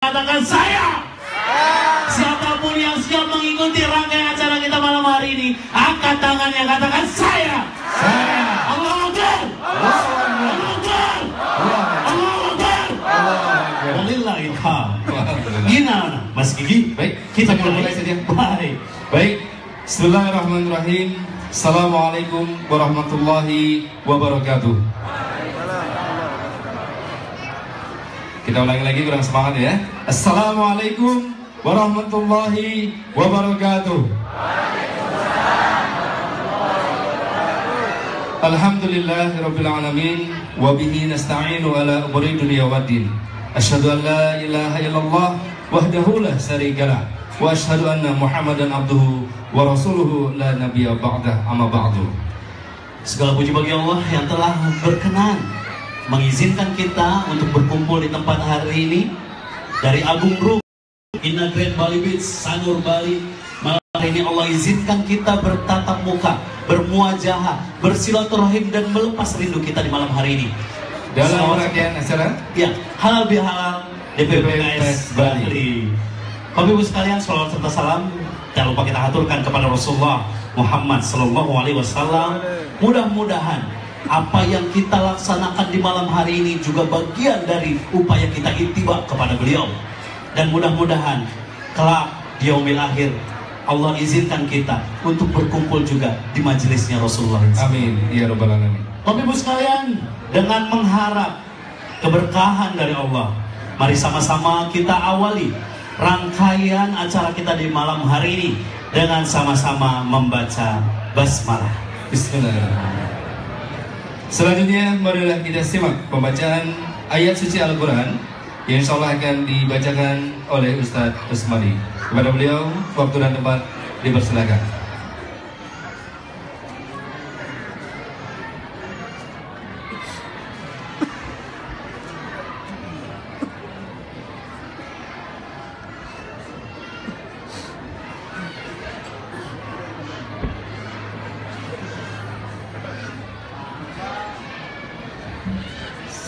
Katakan saya. Siapapun yang siap mengikuti rangkaian acara kita malam hari ini, angkat tangannya, katakan saya. Saya. Allahu Akbar. Allahu Akbar. Allahu Akbar. Walillahil hamd. Gimana, Mas Gigi? Baik, kita mulai saja. Baik. Bismillahirrahmanirrahim. Assalamualaikum warahmatullahi wabarakatuh. Kita ulangi lagi, kurang semangat ya. Assalamualaikum warahmatullahi wabarakatuh. Alhamdulillahirabbil alamin wa bihi nasta'inu ala umuri dunya waddin. Asyhadu an la ilaha illallah wahdahu la syarikalah wa asyhadu anna Muhammadan abduhu wa rasuluhu la nabiyya ba'dah, amma ba'du. Segala puji bagi Allah yang telah berkenan mengizinkan kita untuk berkumpul di tempat hari ini. Dari Agung Room, Inna Grand Bali Beach, Sanur Bali. Malam hari ini Allah izinkan kita bertatap muka, bermuajahah, bersilaturahim dan melepas rindu kita di malam hari ini. Dalam rangkaian acara ya, halal bihalal DPPKS Bali. Bapak Ibu sekalian, salawat serta salam jangan lupa kita aturkan kepada Rasulullah Muhammad SAW. Mudah-mudahan apa yang kita laksanakan di malam hari ini juga bagian dari upaya kita ittiba kepada beliau. Dan mudah-mudahan kelak di yaumil akhir Allah izinkan kita untuk berkumpul juga di majelisnya Rasulullah. Amin ya rabbal alamin. Bapak Ibu sekalian, dengan mengharap keberkahan dari Allah, mari sama-sama kita awali rangkaian acara kita di malam hari ini dengan sama-sama membaca basmalah. Bismillahirrahmanirrahim. Selanjutnya marilah kita simak pembacaan ayat suci Al-Quran yang insyaallah akan dibacakan oleh Ustadz Usmadi. Kepada beliau waktu dan tempat dipersilakan.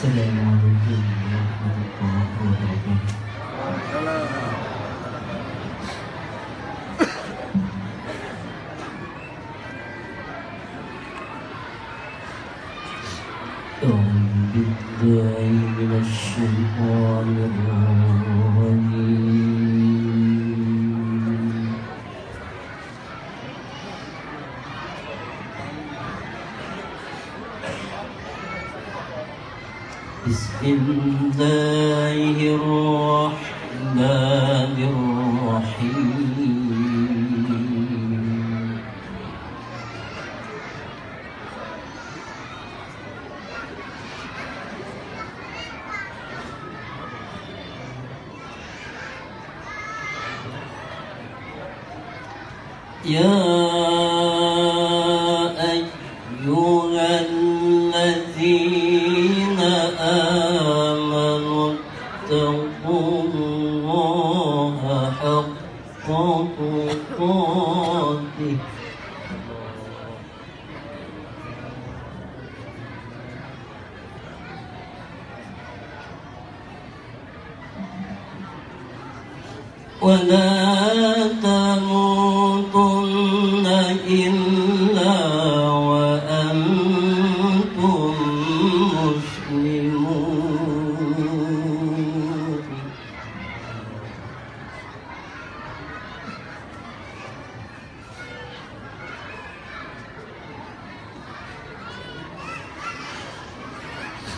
Assalamualaikum warahmatullahi wabarakatuh. Bismillahirrahmanirrahim. Ya ayyuhallazina amanu taqullaha haqqa tuqatih wa la tamutunna illa wa antum muslimun.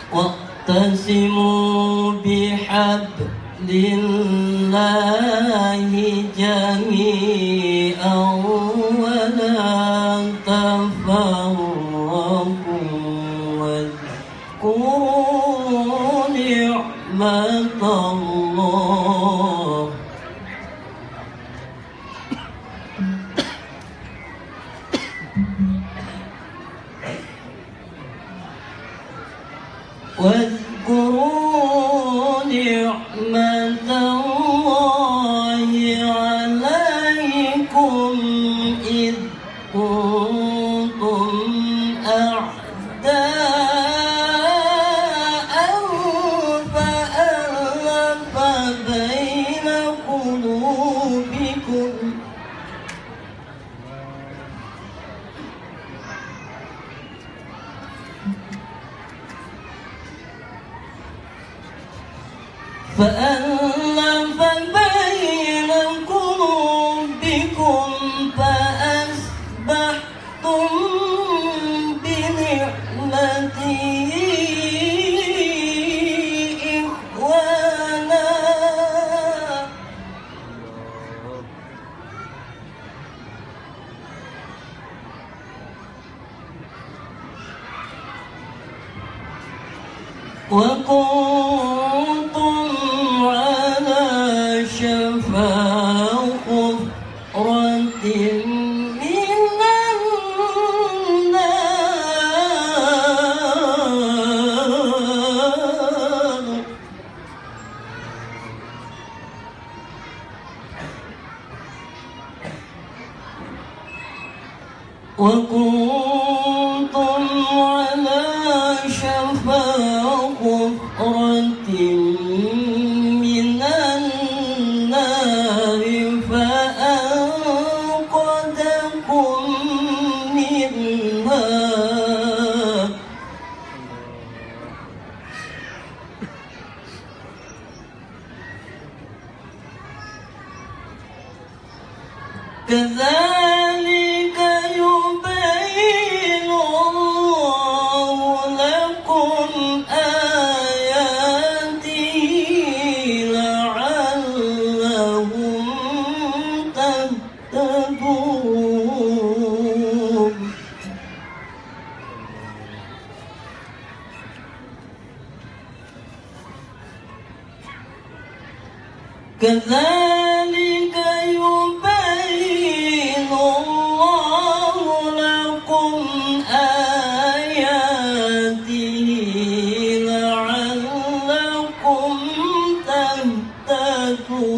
Wa'tasimu bihablillahi jami'an wa la tafarraqu wadhkuru ni'matallah واذكروا نعمة الله عليكم إذ كنتم أعداء فألف بين فألف بين قلوبكم فأصبحتم بنعمته إخوانا وكنتم على شفا حفرة من النار وكنتم على شفا حفرة من النار فأنقذكم منها كذلك يبين الله لكم آياته لعلهم تهتدون كذلك يبين الله لكم آياته لعلكم تهتدون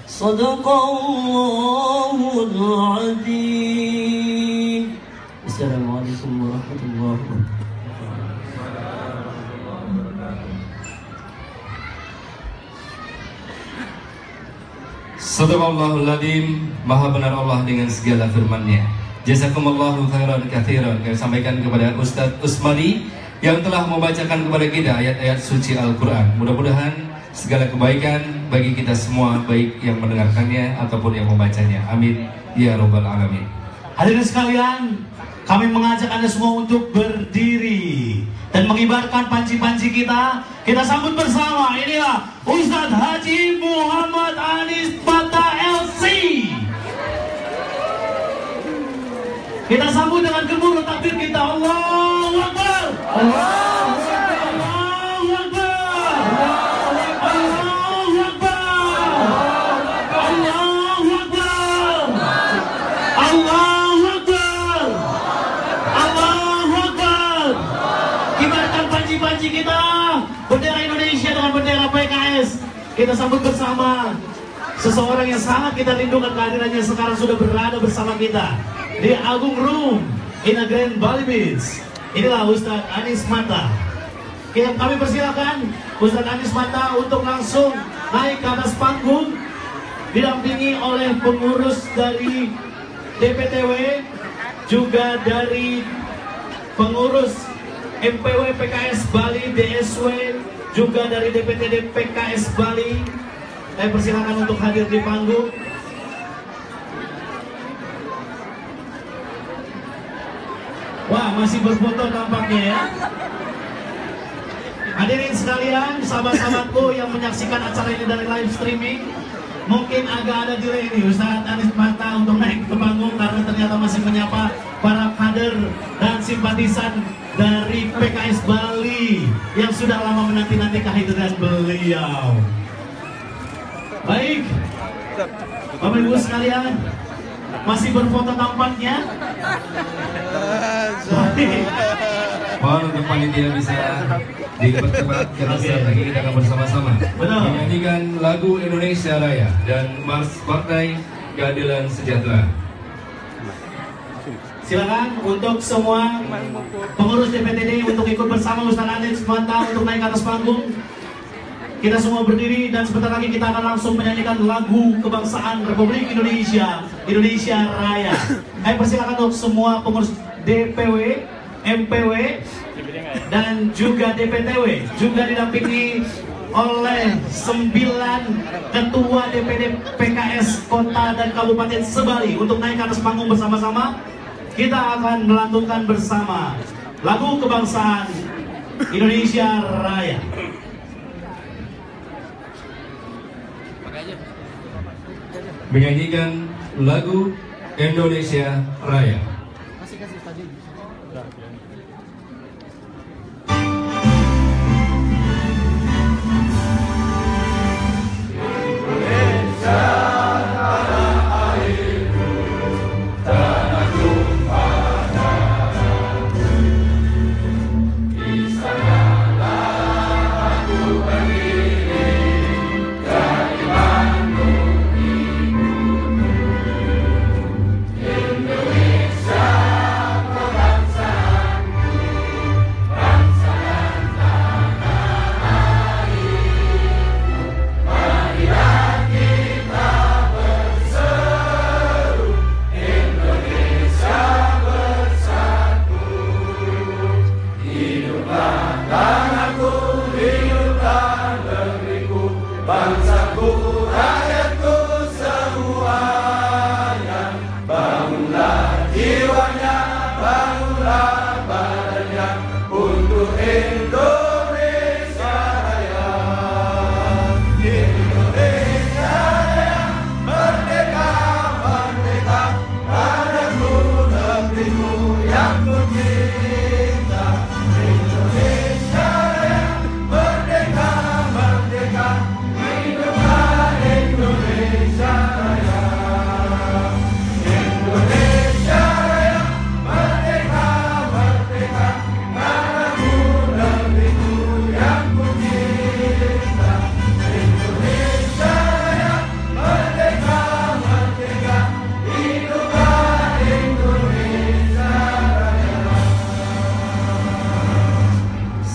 صدق الله العظيم. السلام عليكم ورحمة الله وبركاته. Sadaqallahul Adzim, Maha benar Allah dengan segala firman-Nya. Jazakumullahu khairan katsiran. Kami sampaikan kepada Ustadz Usmadi yang telah membacakan kepada kita ayat-ayat suci Al-Quran. Mudah-mudahan segala kebaikan bagi kita semua, baik yang mendengarkannya ataupun yang membacanya. Amin ya rabbal alamin. Hadirin sekalian, kami mengajak Anda semua untuk berdiri dan mengibarkan panci-panci kita. Kita sambut bersama. Inilah Ustadz Haji Muhammad Anis Mata LC. Kita sambut dengan gemuruh takbir kita. Allahu Akbar. Allahu Akbar. Allahu Akbar. Allahu Akbar. Allahu Akbar. Allahu Akbar. Allahu Akbar. Kibarkan panci-panci kita. Bendera Indonesia dengan bendera PKS. Kita sambut bersama seseorang yang sangat kita rindukan kehadirannya, sekarang sudah berada bersama kita di Agung Room in a Grand Bali Beach. Inilah Ustadz Anis Mata. Kami persilakan Ustadz Anis Mata untuk langsung naik ke atas panggung, didampingi oleh pengurus dari DPTW, juga dari pengurus MPW PKS Bali, DSW, juga dari DPTD PKS Bali. Saya persilakan untuk hadir di panggung. Wah, masih berfoto tampaknya ya. Hadirin sekalian, sahabat-sahabatku yang menyaksikan acara ini dari live streaming, mungkin agak ada delay nih Ustadz Anis Mata untuk naik ke panggung karena ternyata masih menyapa para kader dan simpatisan dari PKS Bali yang sudah lama menanti-nanti kehadiran beliau. Baik, Bapak Ibu sekalian, masih berfoto tampaknya. Mohon untuk panitia bisa dipercepat karena saat lagi kita akan bersama-sama menyanyikan lagu Indonesia Raya dan Mars Partai Keadilan Sejahtera. Silakan untuk semua pengurus DPTD untuk ikut bersama Ustadz Anis Mata untuk naik ke atas panggung. Kita semua berdiri dan sebentar lagi kita akan langsung menyanyikan lagu kebangsaan Republik Indonesia, Indonesia Raya. Persilakan untuk semua pengurus DPW, MPW, dan juga DPTW, juga didampingi oleh 9 ketua DPD PKS Kota dan Kabupaten Sebali. Untuk naik ke atas panggung bersama-sama, kita akan melantunkan bersama lagu kebangsaan Indonesia Raya. Menyanyikan lagu Indonesia Raya.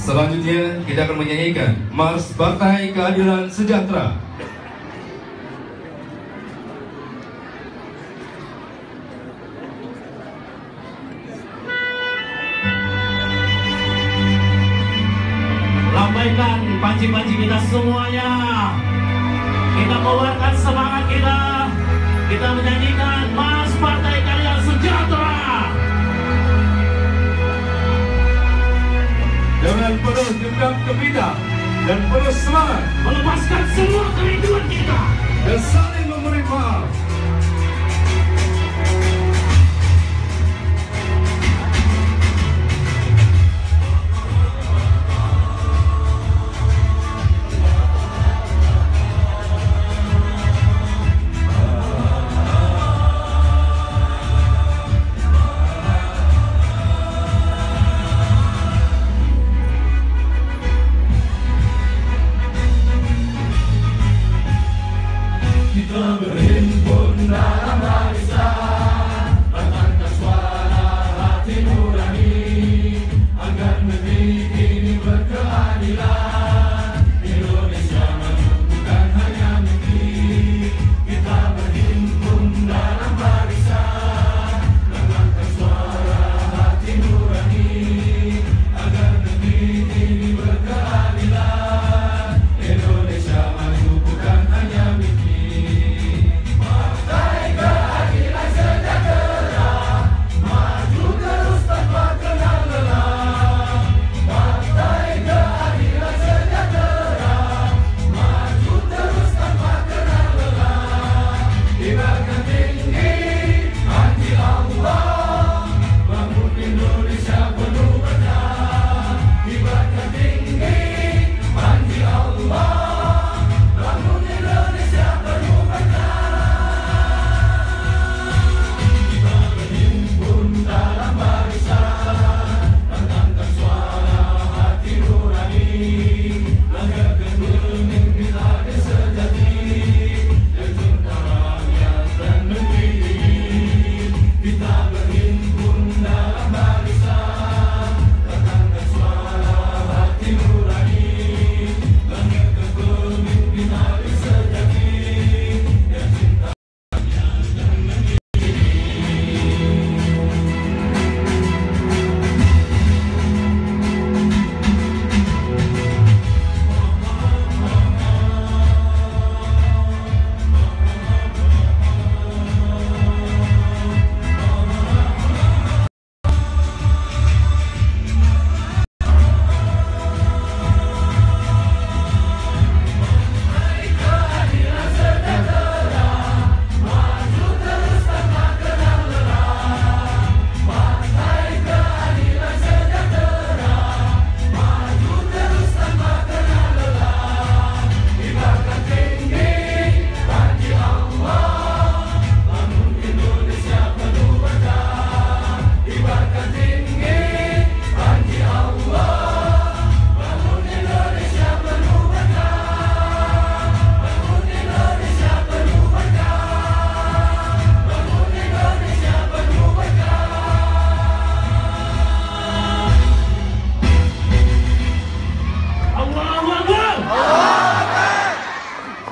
Selanjutnya kita akan menyanyikan Mars Partai Keadilan Sejahtera. Lambaikan panci-panci kita semuanya. Kita keluarkan semangat kita. Kita menyanyikan Mars Partai Keadilan Sejahtera. Dengan penuh genggam gembira dan penuh semangat, Melepaskan semua kerinduan kita dan saling memberi maaf. Kita berhimpun dalam barisan, bangkitkan suara hati nurani, agar negeri ini berkeadilan. Indonesia maju bukan hanya mimpi. Kita berhimpun dalam barisan, bangkitkan suara hati nurani, agar negeri ini berkeadilan. Indonesia maju bukan hanya mimpi.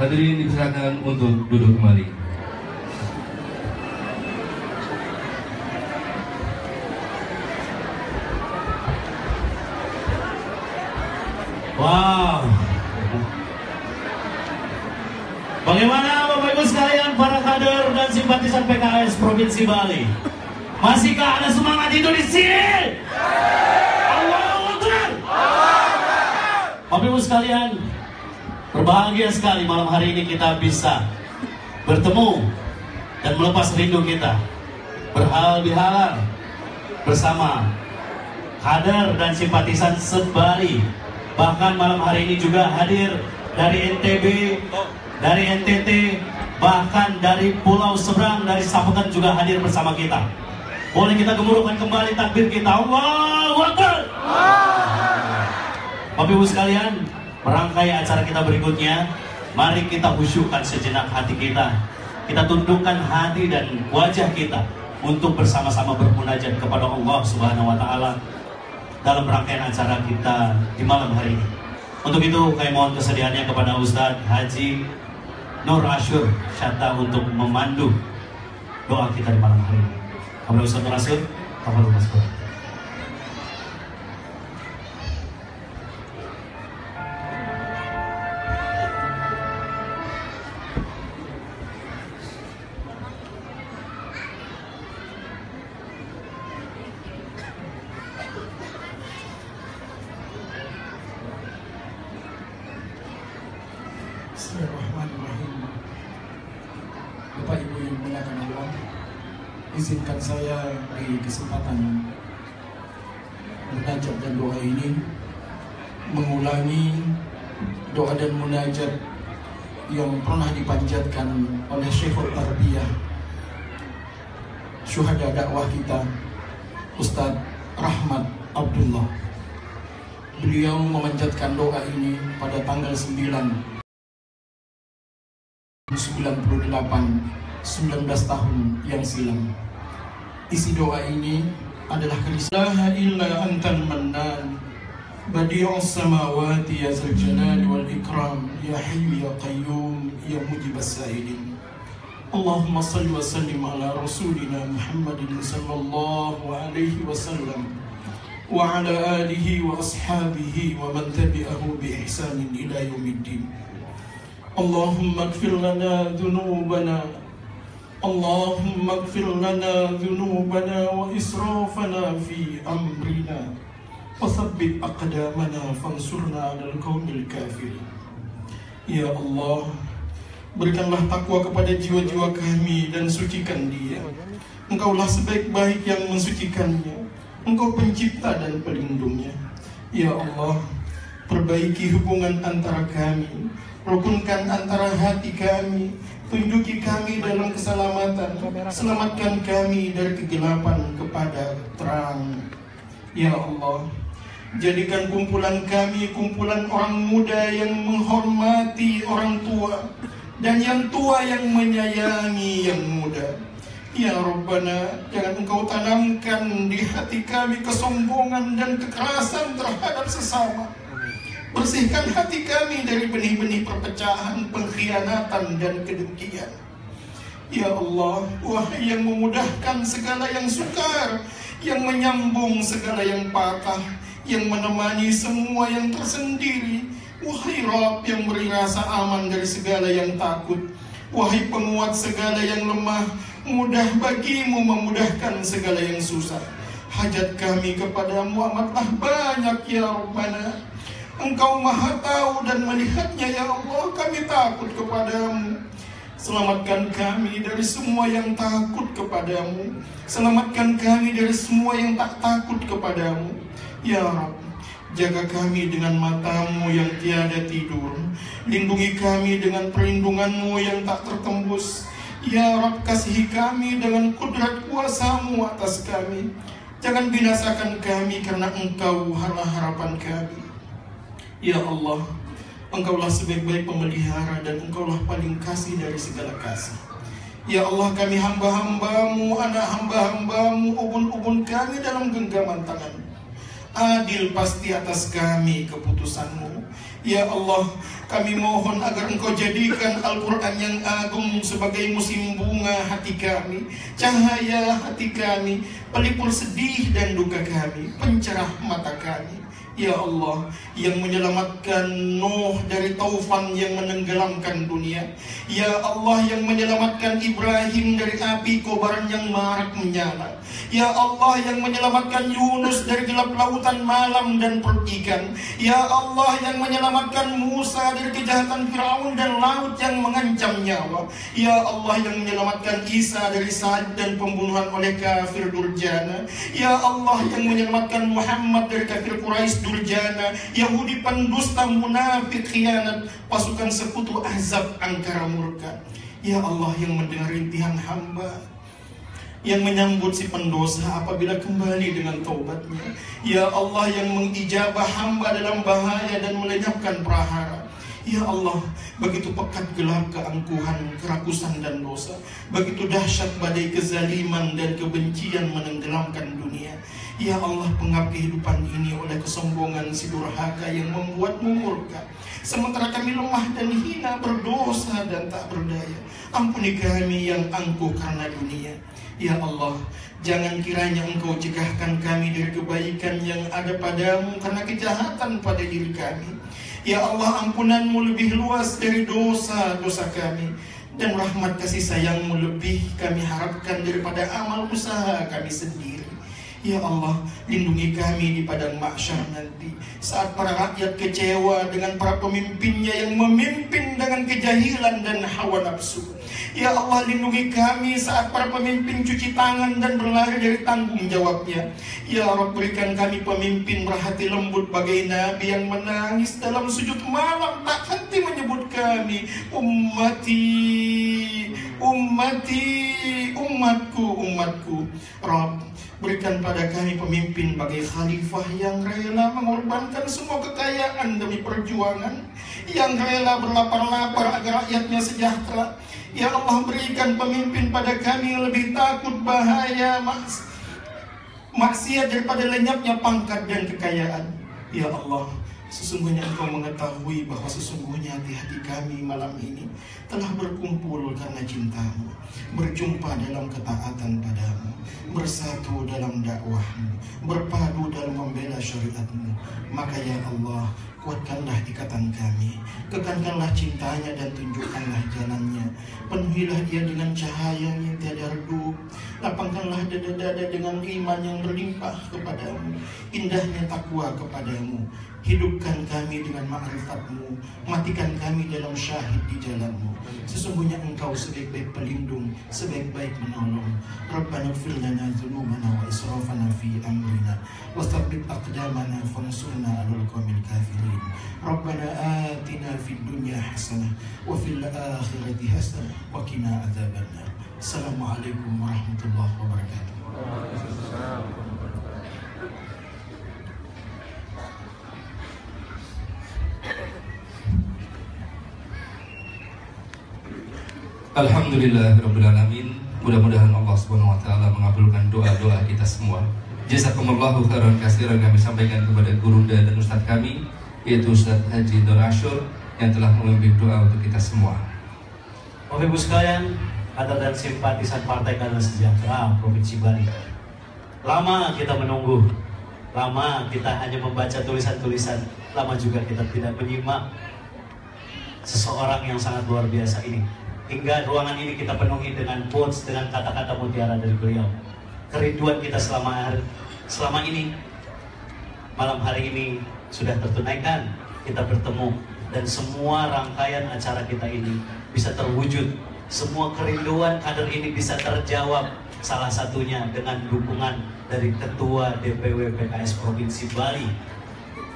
Hadirin dipersilakan untuk duduk kembali. Wow. Bagaimana Bapak Ibu sekalian, para kader dan simpatisan PKS Provinsi Bali? Masihkah ada semangat itu di sini? Allahu Akbar. Bapak Ibu sekalian, berbahagia sekali malam hari ini kita bisa bertemu dan melepas rindu kita, berhalal bihalal bersama kader dan simpatisan se-Bali. Bahkan malam hari ini juga hadir dari NTB, dari NTT, bahkan dari pulau seberang, dari Saputan juga hadir bersama kita. Boleh kita gemuruhkan kembali takbir kita, Allahu Akbar. Bapak Ibu sekalian, merangkai acara kita berikutnya, mari kita khusyukkan sejenak hati kita. Kita tundukkan hati dan wajah kita untuk bersama-sama bermunajat kepada Allah Subhanahu wa Ta'ala dalam rangkaian acara kita di malam hari ini. Untuk itu, kami mohon kesediaannya kepada Ustadz Haji Nur Asyur Syatta untuk memandu doa kita di malam hari ini. Kepada Ustadz Nur Asyur, tafadhol masuk. Bismillahirrahmanirrahim. Bapak Ibu yang dimuliakan Allah, izinkan saya di kesempatan munajat dan doa ini mengulangi doa dan munajat yang pernah dipanjatkan oleh Syekhul Tarbiyah, syuhada dakwah kita, Ustadz Rahmat Abdullah. Beliau memanjatkan doa ini pada tanggal 9 19 tahun yang silam. Isi doa ini adalah La illa antal mannan badi'us samawati ya zal jalali wal ikram ya hayyu ya qayyum ya mujibas sa'ilin. Allahumma salli wa sallim ala rasulina Muhammadin sallallahu alaihi wasallam wa ala alihi wa ashabihi wa man tabi'ahu bi ihsanin ila yaumiddin. Allahumma ighfir lana dhunubana, Allahumma ighfir lana dhunubana wa israfana fi amrina wa thabbit aqdamana fansurna 'alal qaumil kafirin. Ya Allah, berikanlah takwa kepada jiwa-jiwa kami dan sucikan dia. Engkaulah sebaik-baik yang mensucikannya, Engkau pencipta dan pelindungnya. Ya Allah, perbaiki hubungan antara kami, rukunkan antara hati kami, tunjuki kami dalam keselamatan, selamatkan kami dari kegelapan kepada terang. Ya Allah, jadikan kumpulan kami kumpulan orang muda yang menghormati orang tua dan yang tua yang menyayangi yang muda. Ya Rabbana, jangan Engkau tanamkan di hati kami kesombongan dan kekerasan terhadap sesama. Bersihkan hati kami dari benih-benih perpecahan, pengkhianatan, dan kedengkian. Ya Allah, wahai yang memudahkan segala yang sukar, yang menyambung segala yang patah, yang menemani semua yang tersendiri. Wahai Rabb yang beri rasa aman dari segala yang takut. Wahai penguat segala yang lemah, mudah bagimu memudahkan segala yang susah. Hajat kami kepadamu amatlah banyak ya Rabbana. Engkau maha tahu dan melihatnya ya Allah, kami takut kepadamu. Selamatkan kami dari semua yang takut kepadamu. Selamatkan kami dari semua yang tak takut kepadamu. Ya Rabb, jaga kami dengan matamu yang tiada tidur. Lindungi kami dengan perlindunganmu yang tak tertembus. Ya Rabb, kasihi kami dengan kudrat kuasamu atas kami. Jangan binasakan kami karena Engkau harapan kami. Ya Allah, Engkaulah sebaik-baik pemelihara dan Engkaulah paling kasih dari segala kasih. Ya Allah, kami hamba-hambamu, anak hamba-hambamu, ubun-ubun kami dalam genggaman tangan. Adil pasti atas kami keputusanmu. Ya Allah, Kami mohon agar Engkau jadikan Al-Quran yang agung sebagai musim bunga hati kami, cahaya hati kami, pelipur sedih dan duka kami, pencerah mata kami. Ya Allah, yang menyelamatkan Nuh dari taufan yang menenggelamkan dunia. Ya Allah, yang menyelamatkan Ibrahim dari api kobaran yang marak menyala. Ya Allah, yang menyelamatkan Yunus dari gelap lautan malam dan perut ikan. Ya Allah, yang menyelamatkan Musa dari kejahatan Firaun dan laut yang mengancam nyawa. Ya Allah, yang menyelamatkan Isa dari saat dan pembunuhan oleh kafir durjana. Ya Allah, yang menyelamatkan Muhammad dari kafir Quraisy durjana, Yahudi pendusta, munafik, khianat, pasukan sekutu Ahzab angkara murka. Ya Allah, yang mendengar rintihan hamba, yang menyambut si pendosa apabila kembali dengan taubatnya. Ya Allah, yang mengijabah hamba dalam bahaya dan melenyapkan prahara. Ya Allah, begitu pekat gelap keangkuhan, kerakusan dan dosa, begitu dahsyat badai kezaliman dan kebencian menenggelamkan dunia. Ya Allah, pengap kehidupan ini oleh kesombongan si durhaka yang membuatmu murka. Sementara kami lemah dan hina, berdosa dan tak berdaya. Ampuni kami yang angkuh karena dunia. Ya Allah, jangan kiranya Engkau cegahkan kami dari kebaikan yang ada padamu karena kejahatan pada diri kami. Ya Allah, ampunanmu lebih luas dari dosa-dosa kami, dan rahmat kasih sayangmu lebih kami harapkan daripada amal usaha kami sendiri. Ya Allah, lindungi kami di padang mahsyar nanti, saat para rakyat kecewa dengan para pemimpinnya yang memimpin dengan kejahilan dan hawa nafsu. Ya Allah, lindungi kami saat para pemimpin cuci tangan dan berlari dari tanggung jawabnya. Ya Rabb, berikan kami pemimpin berhati lembut bagai Nabi yang menangis dalam sujud malam tak henti menyebut kami, ummati, ummati, umatku, umatku. Rabb, berikan pada kami pemimpin bagai khalifah yang rela mengorbankan semua kekayaan demi perjuangan, yang rela berlapar-lapar agar rakyatnya sejahtera. Ya Allah, berikan pemimpin pada kami yang lebih takut bahaya maksiat daripada lenyapnya pangkat dan kekayaan. Ya Allah, sesungguhnya Engkau mengetahui bahwa sesungguhnya hati-hati kami malam ini telah berkumpul karena cintamu, berjumpa dalam ketaatan padamu, bersatu dalam dakwahmu, berpadu dalam membela syariatmu. Maka ya Allah, kuatkanlah ikatan kami, kekankanlah cintanya dan tunjukkanlah jalannya. Penuhilah dia dengan cahaya yang tiada redup, lapangkanlah dada-dada dengan iman yang berlimpah kepadamu, indahnya takwa kepadamu. Hidupkan kami dengan ma'rifatmu, matikan kami dalam syahid di jalanmu. Sesungguhnya Engkau sebaik-baik pelindung, sebaik-baik menolong. Rabbana ighfir lana dzunubana wa israfana fi amrina wa tsabbit aqdamana fansurna 'alal qawmil kafirin. Rabbana atina fid dunya hasanah wa fil akhirati hasanah wa qina adzabannar. Assalamualaikum warahmatullahi wabarakatuh. Alhamdulillahirrabbilalamin. Mudah-mudahan Allah Subhanahu wa Ta'ala mengabulkan doa-doa kita semua. Jazakumullahu khairan katsiran kami sampaikan kepada guru dan ustadz kami, yaitu Ustadz Haji Nur Asyur, yang telah memimpin doa untuk kita semua. Bapak Ibu sekalian, kader dan simpatisan Partai Keadilan Sejahtera Provinsi Bali, lama kita menunggu, lama kita hanya membaca tulisan-tulisan, lama juga kita tidak menyimak seseorang yang sangat luar biasa ini. Hingga ruangan ini kita penuhi dengan quotes, dengan kata-kata mutiara dari beliau. Kerinduan kita selama ini, malam hari ini sudah tertunaikan. Kita bertemu dan semua rangkaian acara kita ini bisa terwujud. Semua kerinduan kader ini bisa terjawab. Salah satunya dengan dukungan dari Ketua DPW PKS Provinsi Bali.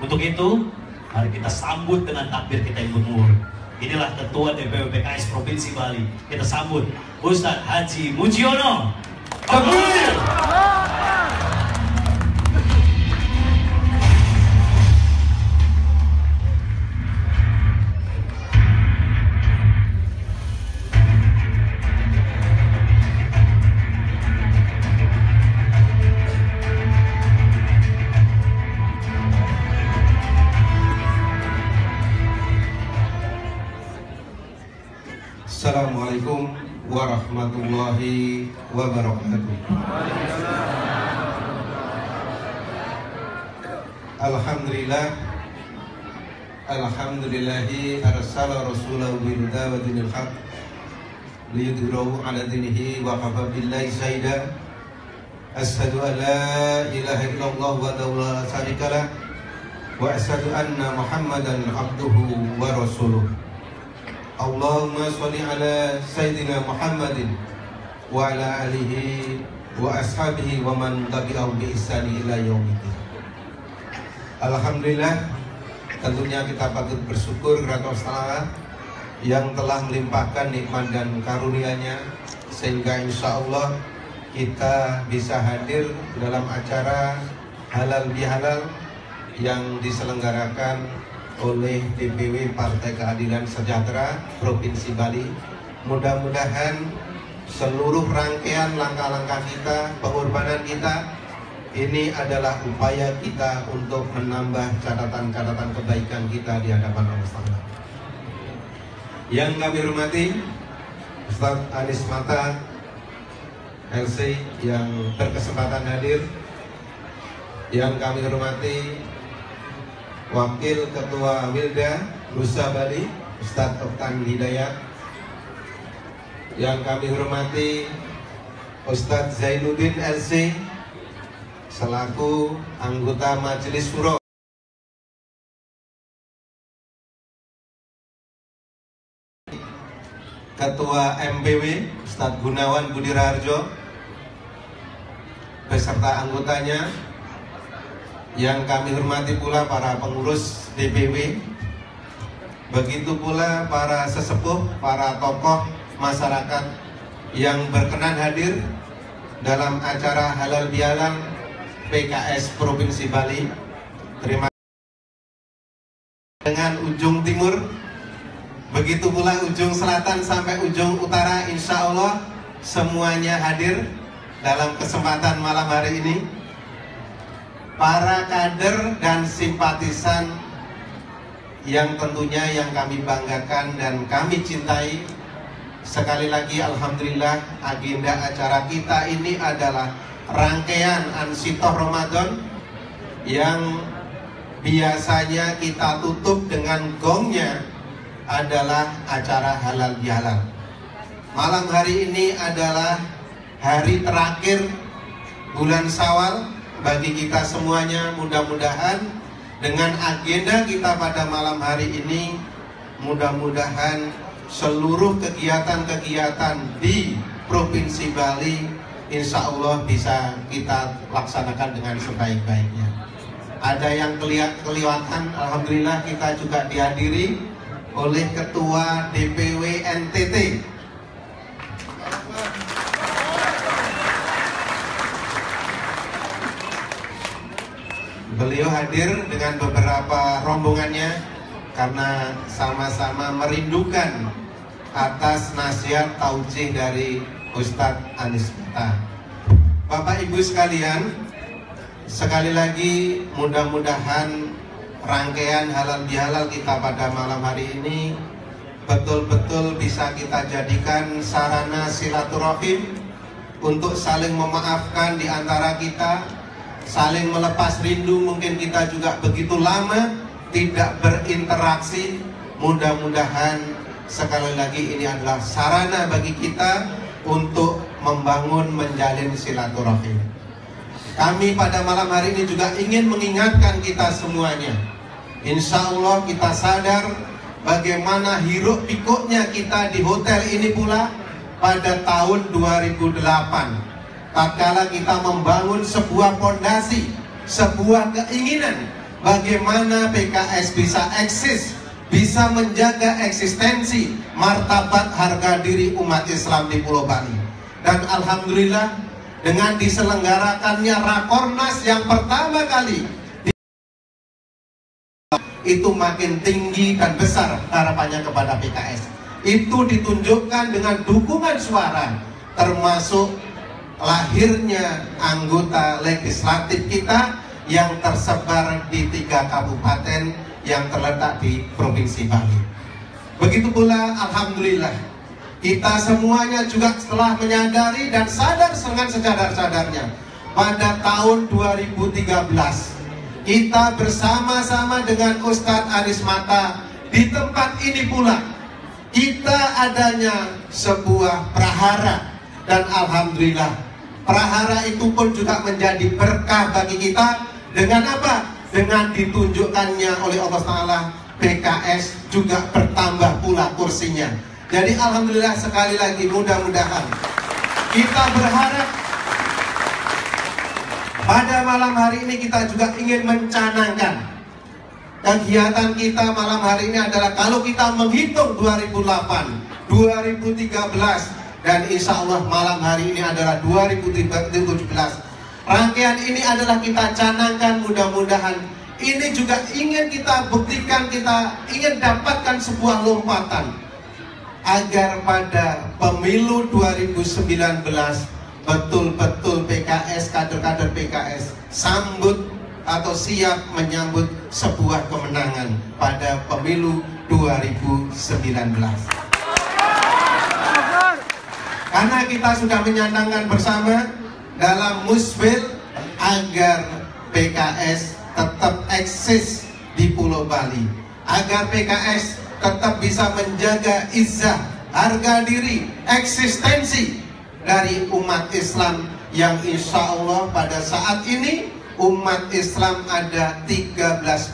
Untuk itu, mari kita sambut dengan takbir kita yang bermur. Inilah Ketua DPW PKS Provinsi Bali. Kita sambut Ustadz Haji Mujiono. Takbir! Assalamualaikum warahmatullahi wabarakatuh. Alhamdulillah, alhamdulillahi arsala rasulahu bil huda wa dinil haq liyudhhirahu ala dinihi wa kafa billahi syahida. Asyhadu an la ilaha illallah wahdahu la syarika lah wa asyhadu anna Muhammadan abduhu wa rasuluh. Allahumma sholli ala sayyidina Muhammadin wa ala alihi wa ashabihi wa man tabi'ahum bi ihsani ila yaumiddin. Alhamdulillah, tentunya kita patut bersyukur kepada Allah yang telah melimpahkan nikmat dan karunia-Nya sehingga insya Allah kita bisa hadir dalam acara halal bihalal yang diselenggarakan oleh DPW Partai Keadilan Sejahtera Provinsi Bali. Mudah-mudahan seluruh rangkaian langkah-langkah kita, pengorbanan kita, ini adalah upaya kita untuk menambah catatan-catatan kebaikan kita di hadapan Allah Ta'ala. Yang kami hormati Ustaz Anies Mata LC yang berkesempatan hadir, yang kami hormati Wakil Ketua Wilda Nusa Bali Ustaz Oktan Hidayat, yang kami hormati Ustaz Zainuddin LC selaku anggota Majelis Syuro, Ketua MPW Ustaz Gunawan Budi Raharjo beserta anggotanya, yang kami hormati pula para pengurus DPW, begitu pula para sesepuh, para tokoh masyarakat yang berkenan hadir dalam acara halal bihalal PKS Provinsi Bali. Terima kasih. Dengan ujung timur, begitu pula ujung selatan sampai ujung utara, insya Allah semuanya hadir dalam kesempatan malam hari ini. Para kader dan simpatisan yang tentunya yang kami banggakan dan kami cintai, sekali lagi alhamdulillah, agenda acara kita ini adalah rangkaian Ansitoh Ramadan yang biasanya kita tutup dengan gongnya adalah acara halal bihalal. Malam hari ini adalah hari terakhir bulan Syawal bagi kita semuanya. Mudah-mudahan dengan agenda kita pada malam hari ini, mudah-mudahan seluruh kegiatan-kegiatan di Provinsi Bali insya Allah bisa kita laksanakan dengan sebaik-baiknya. Ada yang kelewatan, alhamdulillah kita juga dihadiri oleh Ketua DPW NTT. Beliau hadir dengan beberapa rombongannya karena sama-sama merindukan atas nasihat taujih dari Ustadz Anies Mata. Bapak Ibu sekalian, sekali lagi mudah-mudahan rangkaian halal bihalal kita pada malam hari ini betul-betul bisa kita jadikan sarana silaturahim untuk saling memaafkan di antara kita, saling melepas rindu. Mungkin kita juga begitu lama tidak berinteraksi. Mudah-mudahan sekali lagi ini adalah sarana bagi kita untuk membangun, menjalin silaturahim. Kami pada malam hari ini juga ingin mengingatkan kita semuanya. Insya Allah kita sadar bagaimana hiruk pikuknya kita di hotel ini pula pada tahun 2008. Tatkala kita membangun sebuah fondasi, sebuah keinginan bagaimana PKS bisa eksis, bisa menjaga eksistensi, martabat, harga diri umat Islam di Pulau Bali. Dan alhamdulillah dengan diselenggarakannya Rakornas yang pertama kali itu makin tinggi dan besar harapannya kepada PKS. Itu ditunjukkan dengan dukungan suara, termasuk lahirnya anggota legislatif kita yang tersebar di 3 kabupaten yang terletak di Provinsi Bali. Begitu pula alhamdulillah kita semuanya juga telah menyadari dan sadar dengan sesadar-sadarnya pada tahun 2013 kita bersama-sama dengan Ustadz Anis Mata di tempat ini pula kita adanya sebuah prahara, dan alhamdulillah prahara itu pun juga menjadi berkah bagi kita dengan apa? Dengan ditunjukkannya oleh Allah Ta'ala PKS juga bertambah pula kursinya. Jadi alhamdulillah sekali lagi mudah-mudahan kita berharap pada malam hari ini kita juga ingin mencanangkan kegiatan kita malam hari ini adalah kalau kita menghitung 2008, 2013 dan insya Allah malam hari ini adalah 2017. Rangkaian ini adalah kita canangkan, mudah-mudahan ini juga ingin kita buktikan, kita ingin dapatkan sebuah lompatan agar pada pemilu 2019 betul-betul PKS, kader-kader PKS sambut atau siap menyambut sebuah kemenangan pada pemilu 2019. Karena kita sudah menyandangkan bersama dalam musbil agar PKS tetap eksis di Pulau Bali, agar PKS tetap bisa menjaga izzah, harga diri, eksistensi dari umat Islam yang insya Allah pada saat ini umat Islam ada 13%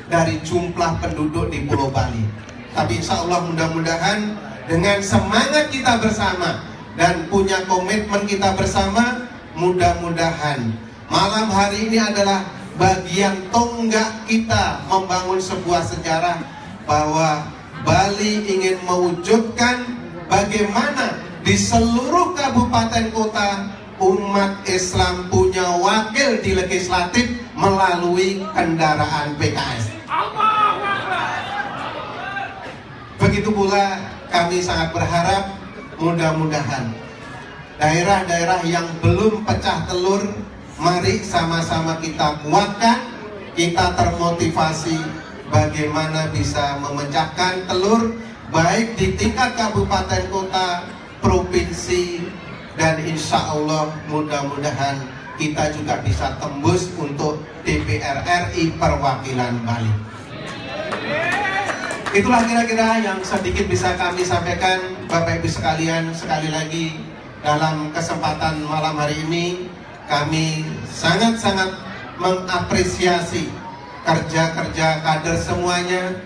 dari jumlah penduduk di Pulau Bali. Tapi insya Allah mudah-mudahan dengan semangat kita bersama dan punya komitmen kita bersama, mudah-mudahan malam hari ini adalah bagian tonggak kita membangun sebuah sejarah bahwa Bali ingin mewujudkan bagaimana di seluruh kabupaten kota umat Islam punya wakil di legislatif melalui kendaraan PKS. Begitu pula kami sangat berharap mudah-mudahan daerah-daerah yang belum pecah telur, mari sama-sama kita kuatkan, kita termotivasi bagaimana bisa memecahkan telur baik di tingkat kabupaten kota, provinsi, dan insya Allah mudah-mudahan kita juga bisa tembus untuk DPR RI perwakilan Bali. Itulah kira-kira yang sedikit bisa kami sampaikan Bapak Ibu sekalian. Sekali lagi dalam kesempatan malam hari ini kami sangat-sangat mengapresiasi kerja-kerja kader semuanya.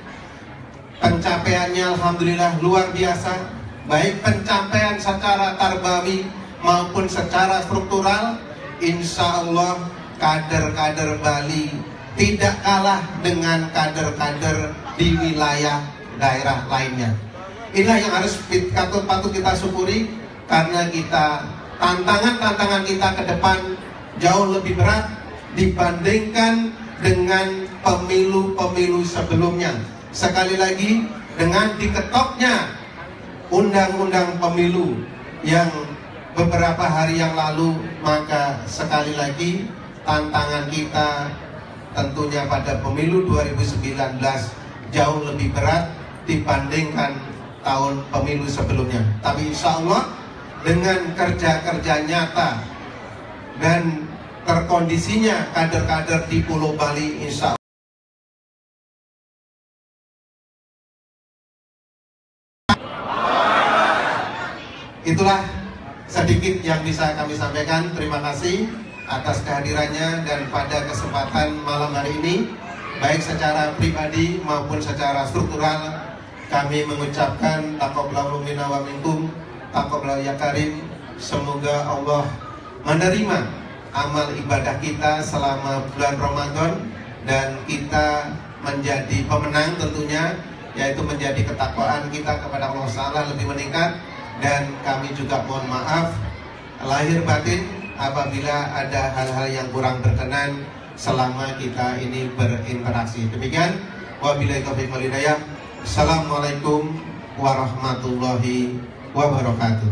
Pencapaiannya alhamdulillah luar biasa, baik pencapaian secara tarbawi maupun secara struktural. Insya Allah kader-kader Bali tidak kalah dengan kader-kader di wilayah daerah lainnya. Inilah yang harus patut kita syukuri, karena kita tantangan kita ke depan jauh lebih berat dibandingkan dengan pemilu-pemilu sebelumnya. Sekali lagi, dengan diketoknya undang-undang pemilu yang beberapa hari yang lalu, maka sekali lagi tantangan kita tentunya pada pemilu 2019 jauh lebih berat dibandingkan tahun pemilu sebelumnya. Tapi insya Allah dengan kerja-kerja nyata dan terkondisinya kader-kader di Pulau Bali, insya Allah itulah sedikit yang bisa kami sampaikan. Terima kasih atas kehadirannya, dan pada kesempatan malam hari ini baik secara pribadi maupun secara struktural kami mengucapkan taqabbalallahu minna wa minkum, taqabbal ya karim. Semoga Allah menerima amal ibadah kita selama bulan Ramadan dan kita menjadi pemenang tentunya, yaitu menjadi ketakwaan kita kepada Allah Ta'ala lebih meningkat. Dan kami juga mohon maaf lahir batin apabila ada hal-hal yang kurang berkenan selama kita ini berinteraksi. Demikian, wabillahi taufiq wal hidayah. Assalamualaikum warahmatullahi wabarakatuh.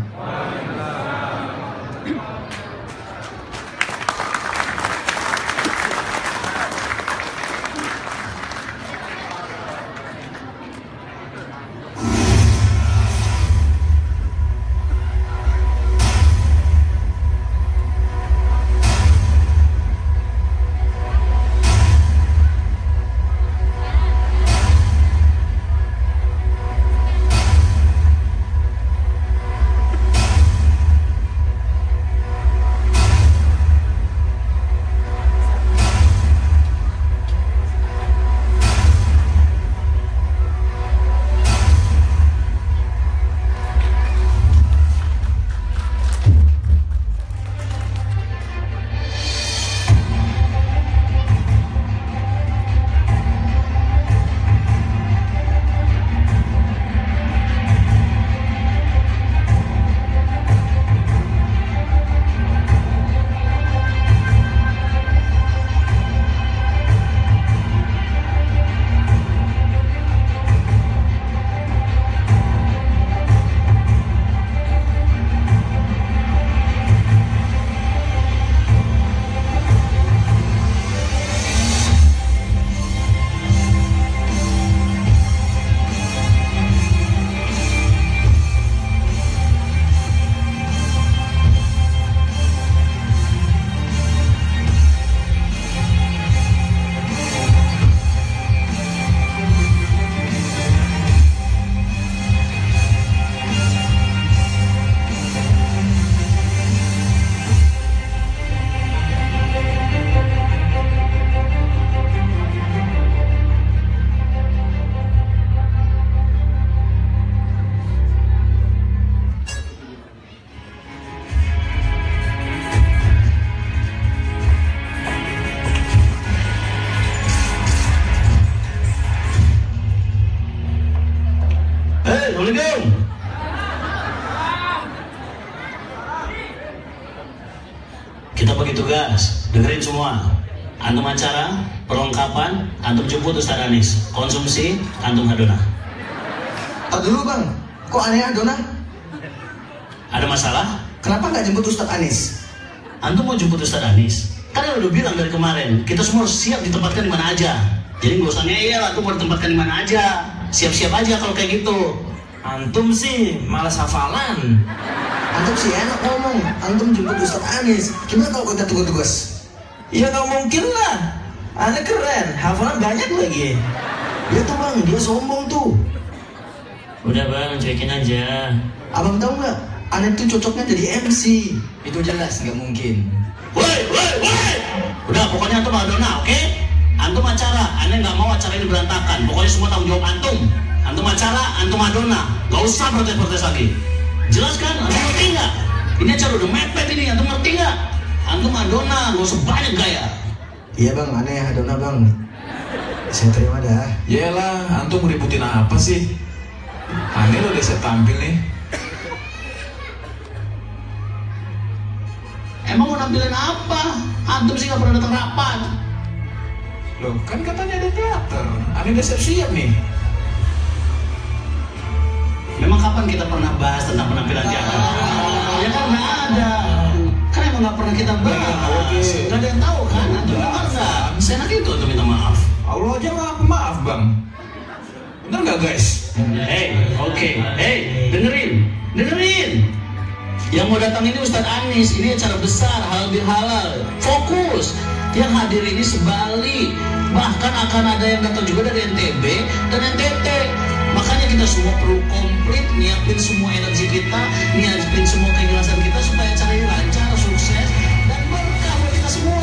Assalamualaikum. Kita bagi tugas, dengerin semua. Antum acara, perlengkapan, antum jemput Ustaz Anis. Konsumsi, antum hadona. Tak dulu bang, kok aneh hadona? Ada masalah? Kenapa nggak jemput Ustaz Anis? Antum mau jemput Ustaz Anis? Kan udah bilang dari kemarin, kita semua siap ditempatkan di mana aja. Jadi nggak usah ngeyel, antum mau ditempatkan di mana aja. Siap-siap aja kalau kayak gitu. Antum sih malas hafalan. Antum sih enak ngomong, antum jemput Ustaz Anis. Gimana kalau kita tugas-tugas? Ya nggak mungkin lah. Aneh keren, hafalan banyak lagi. Dia tuh bang, dia sombong tuh. Udah bang, cuekin aja. Abang tahu nggak? Aneh tuh cocoknya jadi MC. Itu jelas nggak mungkin. Woi. Udah, pokoknya antum hadona, oke? Antum acara, aneh nggak mau acara ini berantakan. Pokoknya semua tanggung jawab antum. Antum acara, antum hadona. Gak usah protes-protes lagi. Jelas kan? Antum ngerti nggak? Ini acara udah mepet ini, antum ngerti nggak? Antum hadona, gak usah banyak gaya. Iya bang, aneh hadona bang. Saya terima dah. Yelah, antum ngeributin apa sih? Aneh udah saya tampil nih. Emang mau nampilin apa? Antum sih gak pernah datang rapat. Loh, kan katanya ada teater. Aneh udah siap-siap nih. Memang kapan kita pernah bahas tentang penampilan teater? Ya kan nggak ada. Kan emang nggak pernah kita bahas. Gak ada yang tahu kan? Antum dengar nggak? Seenak itu untuk minta maaf. Allah aja maaf bang. Bener nggak guys? Oke. Dengerin. Yang mau datang ini Ustadz Anis. Ini acara besar, halal bihalal. Fokus. Yang hadir ini sebalik. Bahkan akan ada yang datang juga dari NTB dan NTT. Makanya kita semua perlu komplit, nyiapin semua energi kita, nyiapin semua keikhlasan kita supaya acara ini lancar, sukses, dan berkah buat kita semua.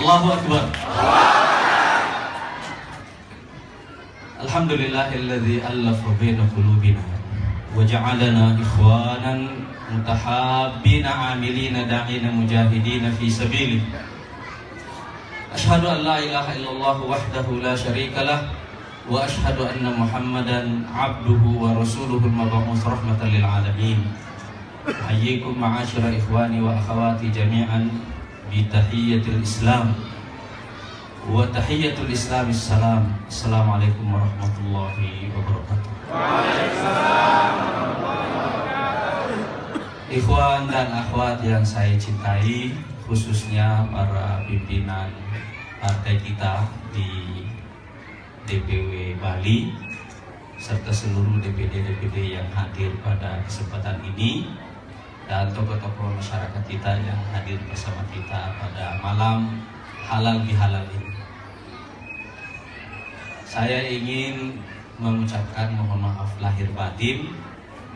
Allahu Akbar. Alhamdulillahilladzi allafa baina qulubina wa ja'alana ikhwanan mutahabbina 'amilina da'ina mujahidina fi sabilih. Asyhadu an la ilaha illallah wahdahu la syarika lah wa asyhadu anna Muhammadan 'abduhu wa rasuluhul mab'uts rahmatan lil alamin. Hayyikum ma'asyara ikhwani wa akhawati jami'an bitahiyyatil Islam wa tahiyyatul Islam assalam. Assalamualaikum warahmatullahi wabarakatuh. Ikhwan dan akhwat yang saya cintai, khususnya para pimpinan partai kita di DPW Bali serta seluruh DPD-DPD yang hadir pada kesempatan ini, dan tokoh-tokoh masyarakat kita yang hadir bersama kita pada malam halal bihalal ini. Saya ingin mengucapkan mohon maaf lahir batin.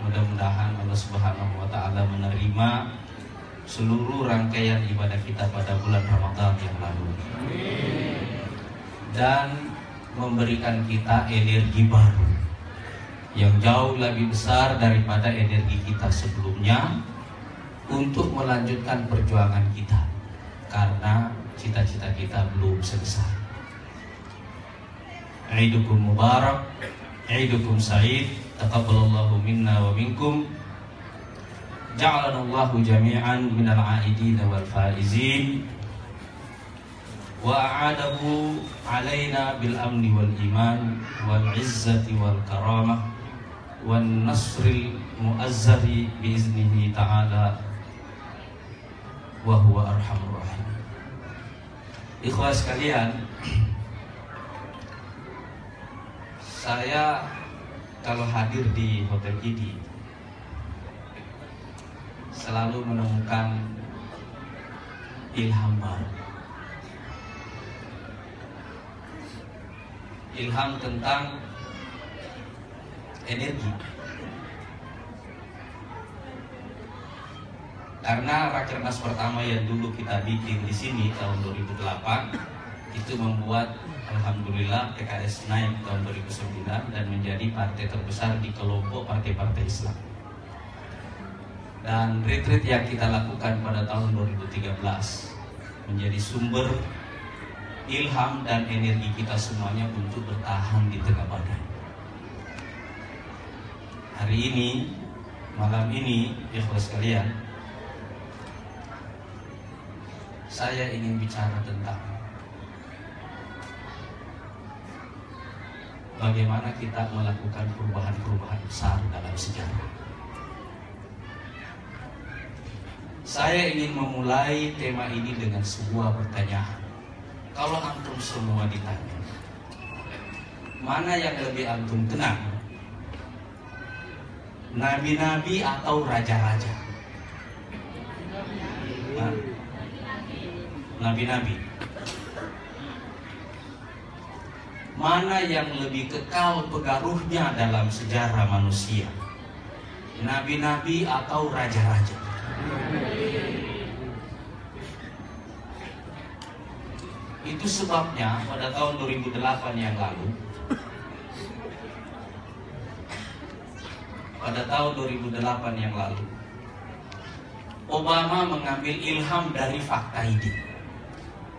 Mudah-mudahan Allah Subhanahu wa taala menerima seluruh rangkaian ibadah kita pada bulan Ramadan yang lalu. Dan memberikan kita energi baru yang jauh lebih besar daripada energi kita sebelumnya untuk melanjutkan perjuangan kita, karena cita-cita kita belum selesai. Aidukum mubarak, aidukum sa'id, taqabbalallahu minna wa minkum, ja'alanallahu jami'an minal a'idin wal faizin, wa a'adahu alaina bil amni wal iman wal izzati wal karamah wan nasril muazzari biiznihi ta'ala wa huwa arhamur rahim. Ikhwan sekalian, saya kalau hadir di Hotel Kidi selalu menemukan ilham baru. Ilham tentang energi. Karena Rakernas pertama yang dulu kita bikin di sini tahun 2008 itu membuat alhamdulillah PKS naik tahun 2009 dan menjadi partai terbesar di kelompok partai-partai Islam. Dan retreat yang kita lakukan pada tahun 2013 menjadi sumber ilham dan energi kita semuanya untuk bertahan di tengah badai. Hari ini, malam ini, ikhwan sekalian, saya ingin bicara tentang bagaimana kita melakukan perubahan-perubahan besar dalam sejarah. Saya ingin memulai tema ini dengan sebuah pertanyaan. Kalau antum semua ditanya, mana yang lebih antum kenal? Nabi-nabi atau raja-raja? Nabi-nabi. Mana yang lebih kekal pengaruhnya dalam sejarah manusia? Nabi-nabi atau raja-raja? Itu sebabnya pada tahun 2008 yang lalu, Obama mengambil ilham dari fakta ini,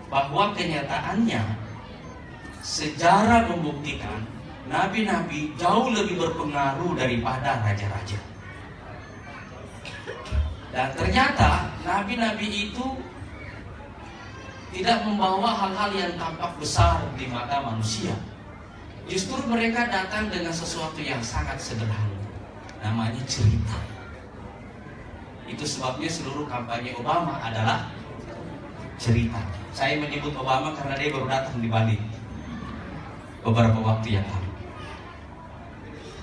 bahwa kenyataannya sejarah membuktikan nabi-nabi jauh lebih berpengaruh daripada raja-raja. Dan ternyata nabi-nabi itu tidak membawa hal-hal yang tampak besar di mata manusia. Justru mereka datang dengan sesuatu yang sangat sederhana, namanya cerita. Itu sebabnya seluruh kampanye Obama adalah cerita. Saya menyebut Obama karena dia baru datang di Bali beberapa waktu yang lalu.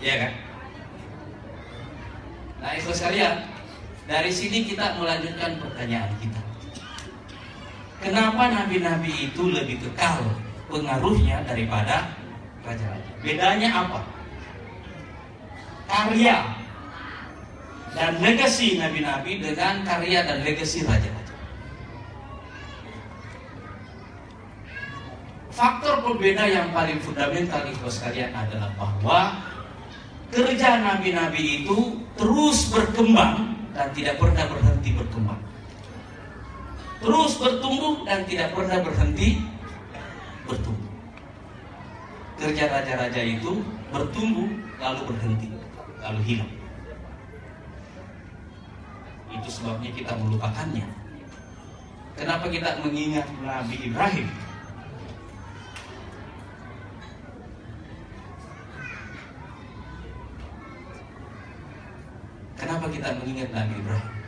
Iya kan? Nah, ikhwan sekalian, dari sini kita melanjutkan pertanyaan kita. Kenapa nabi-nabi itu lebih kekal pengaruhnya daripada raja-raja? Bedanya apa? Karya dan legasi nabi-nabi dengan karya dan legasi raja-raja. Faktor pembeda yang paling fundamental ikhwan sekalian adalah bahwa kerja nabi-nabi itu terus berkembang dan tidak pernah berhenti berkembang. Terus bertumbuh dan tidak pernah berhenti bertumbuh. Kerja raja-raja itu bertumbuh lalu berhenti, lalu hilang. Itu sebabnya kita melupakannya. Kenapa kita mengingat Nabi Ibrahim? Kenapa kita mengingat Nabi Ibrahim?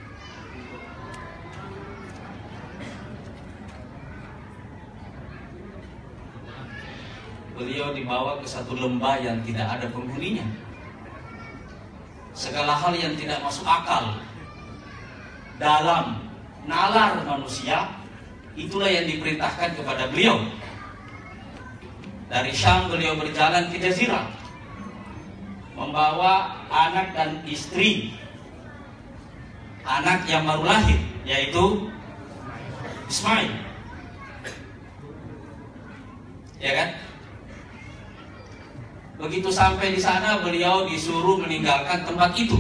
Beliau dibawa ke satu lembah yang tidak ada penghuninya. Segala hal yang tidak masuk akal dalam nalar manusia, itulah yang diperintahkan kepada beliau. Dari Syam beliau berjalan ke Jazirah, membawa anak dan istri, anak yang baru lahir, yaitu Ismail. Ya kan? Begitu sampai di sana, beliau disuruh meninggalkan tempat itu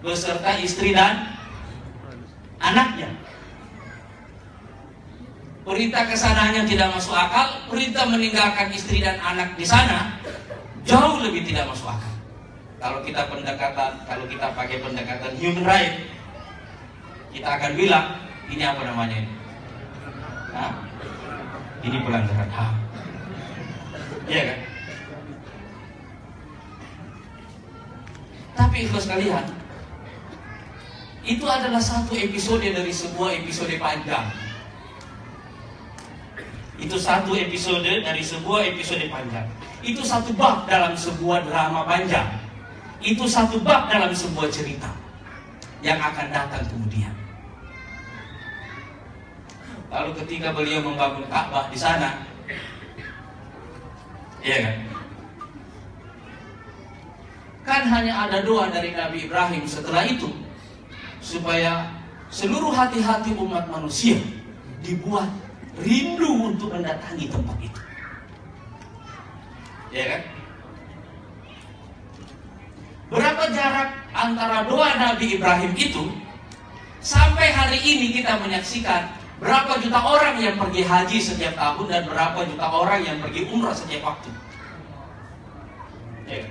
beserta istri dan anaknya. Perintah kesananya tidak masuk akal, perintah meninggalkan istri dan anak di sana jauh lebih tidak masuk akal. Kalau kita pakai pendekatan human right, kita akan bilang ini apa namanya ini? Hah? Ini pelanggaran HAM. Iya kan? Tapi ikhlas kalian, itu adalah satu episode dari sebuah episode panjang. Itu satu episode dari sebuah episode panjang. Itu satu bab dalam sebuah drama panjang. Itu satu bab dalam sebuah cerita yang akan datang kemudian. Lalu ketika beliau membangun Ka'bah di sana, iya kan? Kan hanya ada doa dari Nabi Ibrahim setelah itu, supaya seluruh hati-hati umat manusia dibuat rindu untuk mendatangi tempat itu. Ya kan? Berapa jarak antara doa Nabi Ibrahim itu sampai hari ini kita menyaksikan berapa juta orang yang pergi haji setiap tahun dan berapa juta orang yang pergi umrah setiap waktu. Ya.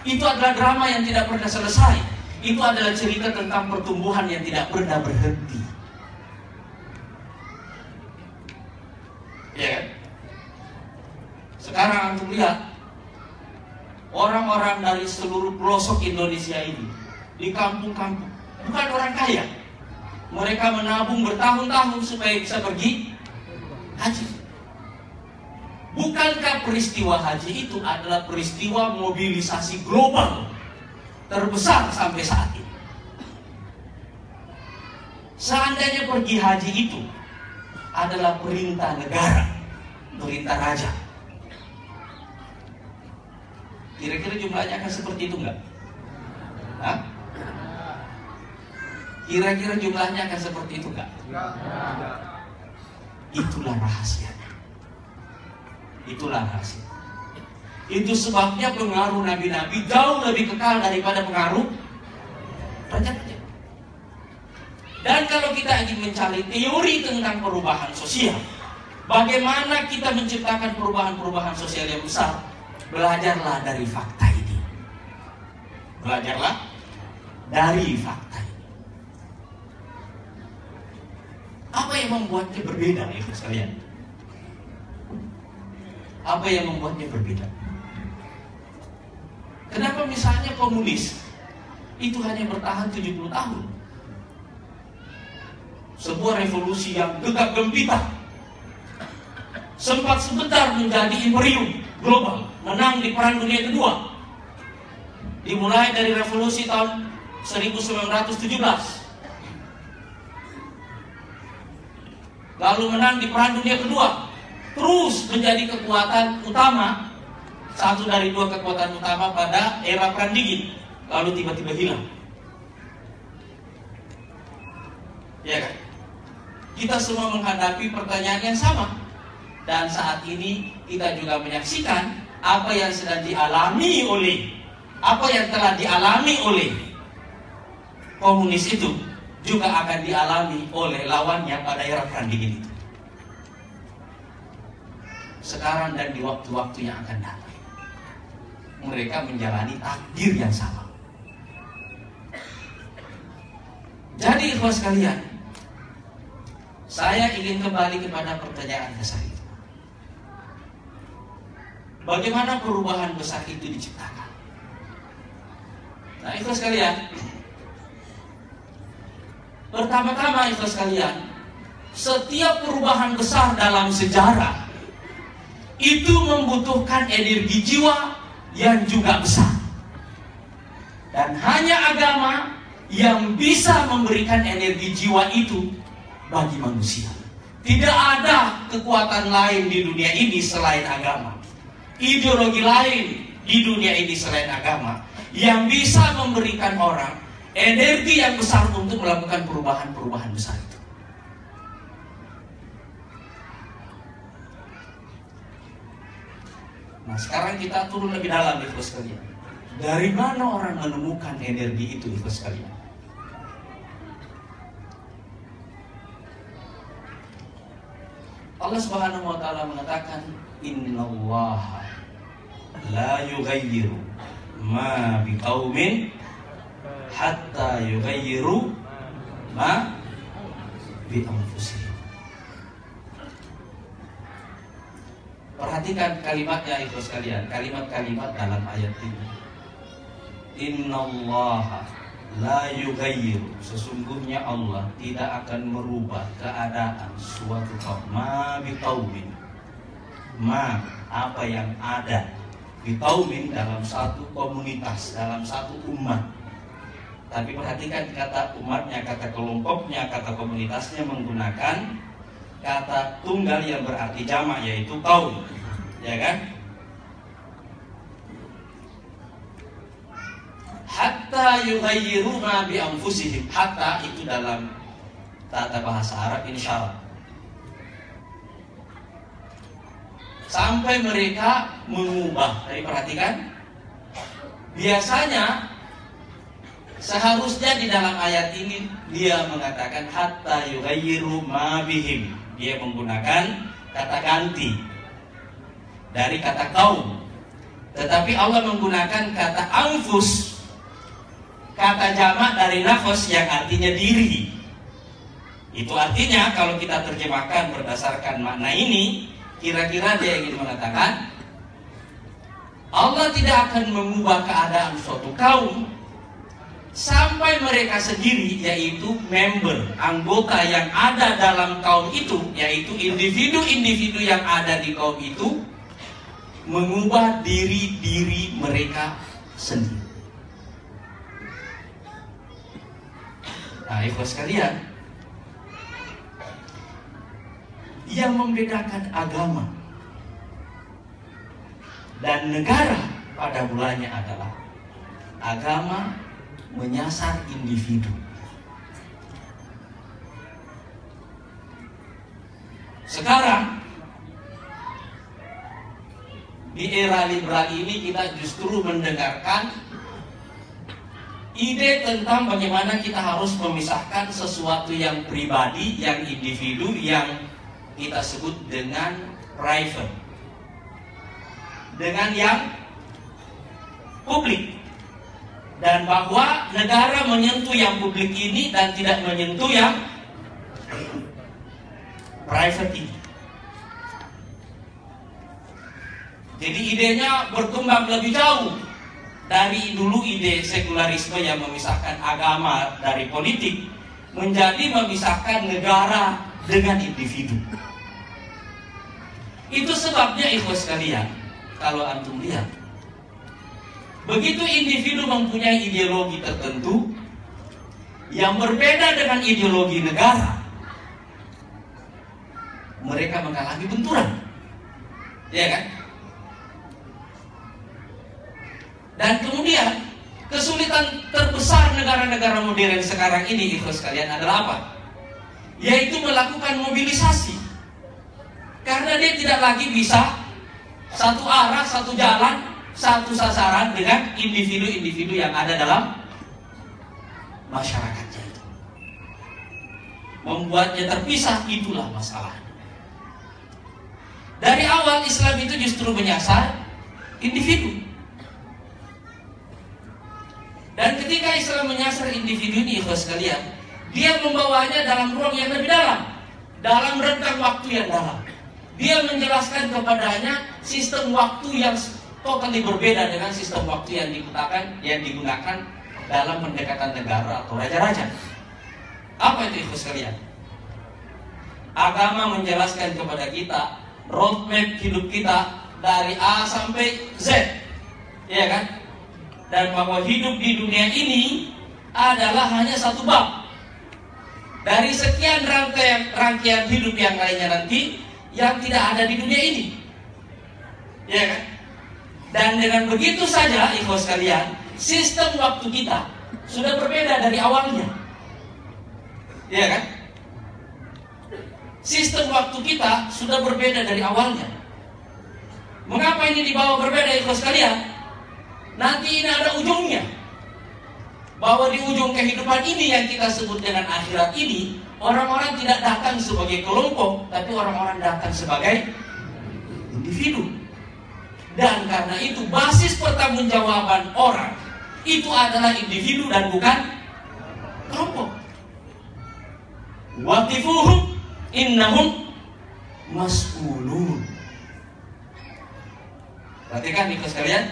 Itu adalah drama yang tidak pernah selesai. Itu adalah cerita tentang pertumbuhan yang tidak pernah berhenti. Ya kan? Sekarang antum lihat orang-orang dari seluruh pelosok Indonesia ini di kampung-kampung, bukan orang kaya. Mereka menabung bertahun-tahun supaya bisa pergi haji. Bukankah peristiwa haji itu adalah peristiwa mobilisasi global terbesar sampai saat ini? Seandainya pergi haji itu adalah perintah negara, perintah raja, kira-kira jumlahnya akan seperti itu enggak? Hah? Kira-kira jumlahnya akan seperti itu enggak? Itulah rahasianya. Itulah rahasia. Itu sebabnya pengaruh nabi-nabi jauh lebih kekal daripada pengaruh raja-raja. Dan kalau kita ingin mencari teori tentang perubahan sosial, bagaimana kita menciptakan perubahan-perubahan sosial yang besar, belajarlah dari fakta ini. Belajarlah dari fakta ini. Apa yang membuatnya berbeda, ya sekalian? Apa yang membuatnya berbeda? Kenapa misalnya komunis itu hanya bertahan 70 tahun? Sebuah revolusi yang gegap gempita, sempat sebentar menjadi imperium global, menang di Perang Dunia Kedua. Dimulai dari revolusi tahun 1917, lalu menang di Perang Dunia Kedua, terus menjadi kekuatan utama, satu dari dua kekuatan utama pada era Perang Dingin, lalu tiba-tiba hilang. Ya kan? Kita semua menghadapi pertanyaan yang sama. Dan saat ini kita juga menyaksikan apa yang sedang dialami oleh, apa yang telah dialami oleh komunis itu juga akan dialami oleh lawannya pada era Perang Dingin itu. Sekarang dan di waktu-waktu yang akan datang, mereka menjalani takdir yang sama. Jadi ikhwas sekalian, saya ingin kembali kepada pertanyaan besar itu. Bagaimana perubahan besar itu diciptakan? Nah ikhwas sekalian, pertama-tama ikhwas sekalian, setiap perubahan besar dalam sejarah itu membutuhkan energi jiwa yang juga besar. Dan hanya agama yang bisa memberikan energi jiwa itu bagi manusia. Tidak ada kekuatan lain di dunia ini selain agama, ideologi lain di dunia ini selain agama yang bisa memberikan orang energi yang besar untuk melakukan perubahan-perubahan besar itu. Nah sekarang kita turun lebih dalam ikhlas sekalian. Dari mana orang menemukan energi itu ikhlas sekalian? Allah Subhanahu wa taala mengatakan, innallaha la yughayyiru ma biqaumin hatta yughayyiru ma bi anfusihim. Perhatikan kalimatnya itu sekalian, kalimat-kalimat dalam ayat ini. Innallaha la yughayyiru, sesungguhnya Allah tidak akan merubah keadaan suatu kaum, ma biqaumin, ma apa yang ada biqaumin dalam satu komunitas, dalam satu umat. Tapi perhatikan kata umatnya, kata kelompoknya, kata komunitasnya menggunakan kata tunggal yang berarti jamak, yaitu kaum, ya kan? Hatta yughayyiru ma bi anfusihim. Hatta itu dalam tata bahasa Arab ini syarat. Sampai mereka mengubah. Jadi perhatikan, biasanya seharusnya di dalam ayat ini dia mengatakan hatta yughayyiru ma bihim. Dia menggunakan kata ganti dari kata kaum. Tetapi Allah menggunakan kata anfus, kata jamak dari nafas yang artinya diri. Itu artinya kalau kita terjemahkan berdasarkan makna ini, kira-kira dia ingin mengatakan Allah tidak akan mengubah keadaan suatu kaum sampai mereka sendiri, yaitu member, anggota yang ada dalam kaum itu, yaitu individu-individu yang ada di kaum itu, mengubah diri-diri mereka sendiri. Nah, ikhwas sekalian, yang membedakan agama dan negara pada mulanya adalah agama menyasar individu. Sekarang di era liberal ini kita justru mendengarkan ide tentang bagaimana kita harus memisahkan sesuatu yang pribadi, yang individu, yang kita sebut dengan private, dengan yang publik. Dan bahwa negara menyentuh yang publik ini dan tidak menyentuh yang private ini. Jadi idenya berkembang lebih jauh dari dulu ide sekularisme yang memisahkan agama dari politik, menjadi memisahkan negara dengan individu. Itu sebabnya ikhwas sekalian, kalau antum lihat, begitu individu mempunyai ideologi tertentu yang berbeda dengan ideologi negara, mereka mengalami benturan, ya kan? Dan kemudian kesulitan terbesar negara-negara modern sekarang ini, ikhlas sekalian, adalah apa? Yaitu melakukan mobilisasi. Karena dia tidak lagi bisa satu arah, satu jalan, satu sasaran dengan individu-individu yang ada dalam masyarakatnya itu. Membuatnya terpisah, itulah masalah. Dari awal Islam itu justru menyasar individu. Dan ketika Islam menyasar individu ini, ikhlas sekalian, dia membawanya dalam ruang yang lebih dalam, dalam rentang waktu yang dalam. Dia menjelaskan kepadanya sistem waktu yang totally berbeda dengan sistem waktu yang digunakan dalam pendekatan negara atau raja-raja. Apa itu ikhlas sekalian? Agama menjelaskan kepada kita roadmap hidup kita dari A sampai Z, ya kan? Dan bahwa hidup di dunia ini adalah hanya satu bab dari sekian rangkaian hidup yang lainnya nanti yang tidak ada di dunia ini, ya kan? Dan dengan begitu saja, ikhwas sekalian, sistem waktu kita sudah berbeda dari awalnya, ya kan? Sistem waktu kita sudah berbeda dari awalnya. Mengapa ini dibawa berbeda, ikhwas sekalian? Nanti ini ada ujungnya, bahwa di ujung kehidupan ini yang kita sebut dengan akhirat ini, orang-orang tidak datang sebagai kelompok, tapi orang-orang datang sebagai individu. Dan karena itu basis pertanggungjawaban orang itu adalah individu dan bukan kelompok. Waqifuhum innahum mas'ulun. Perhatikan ikhlas sekalian.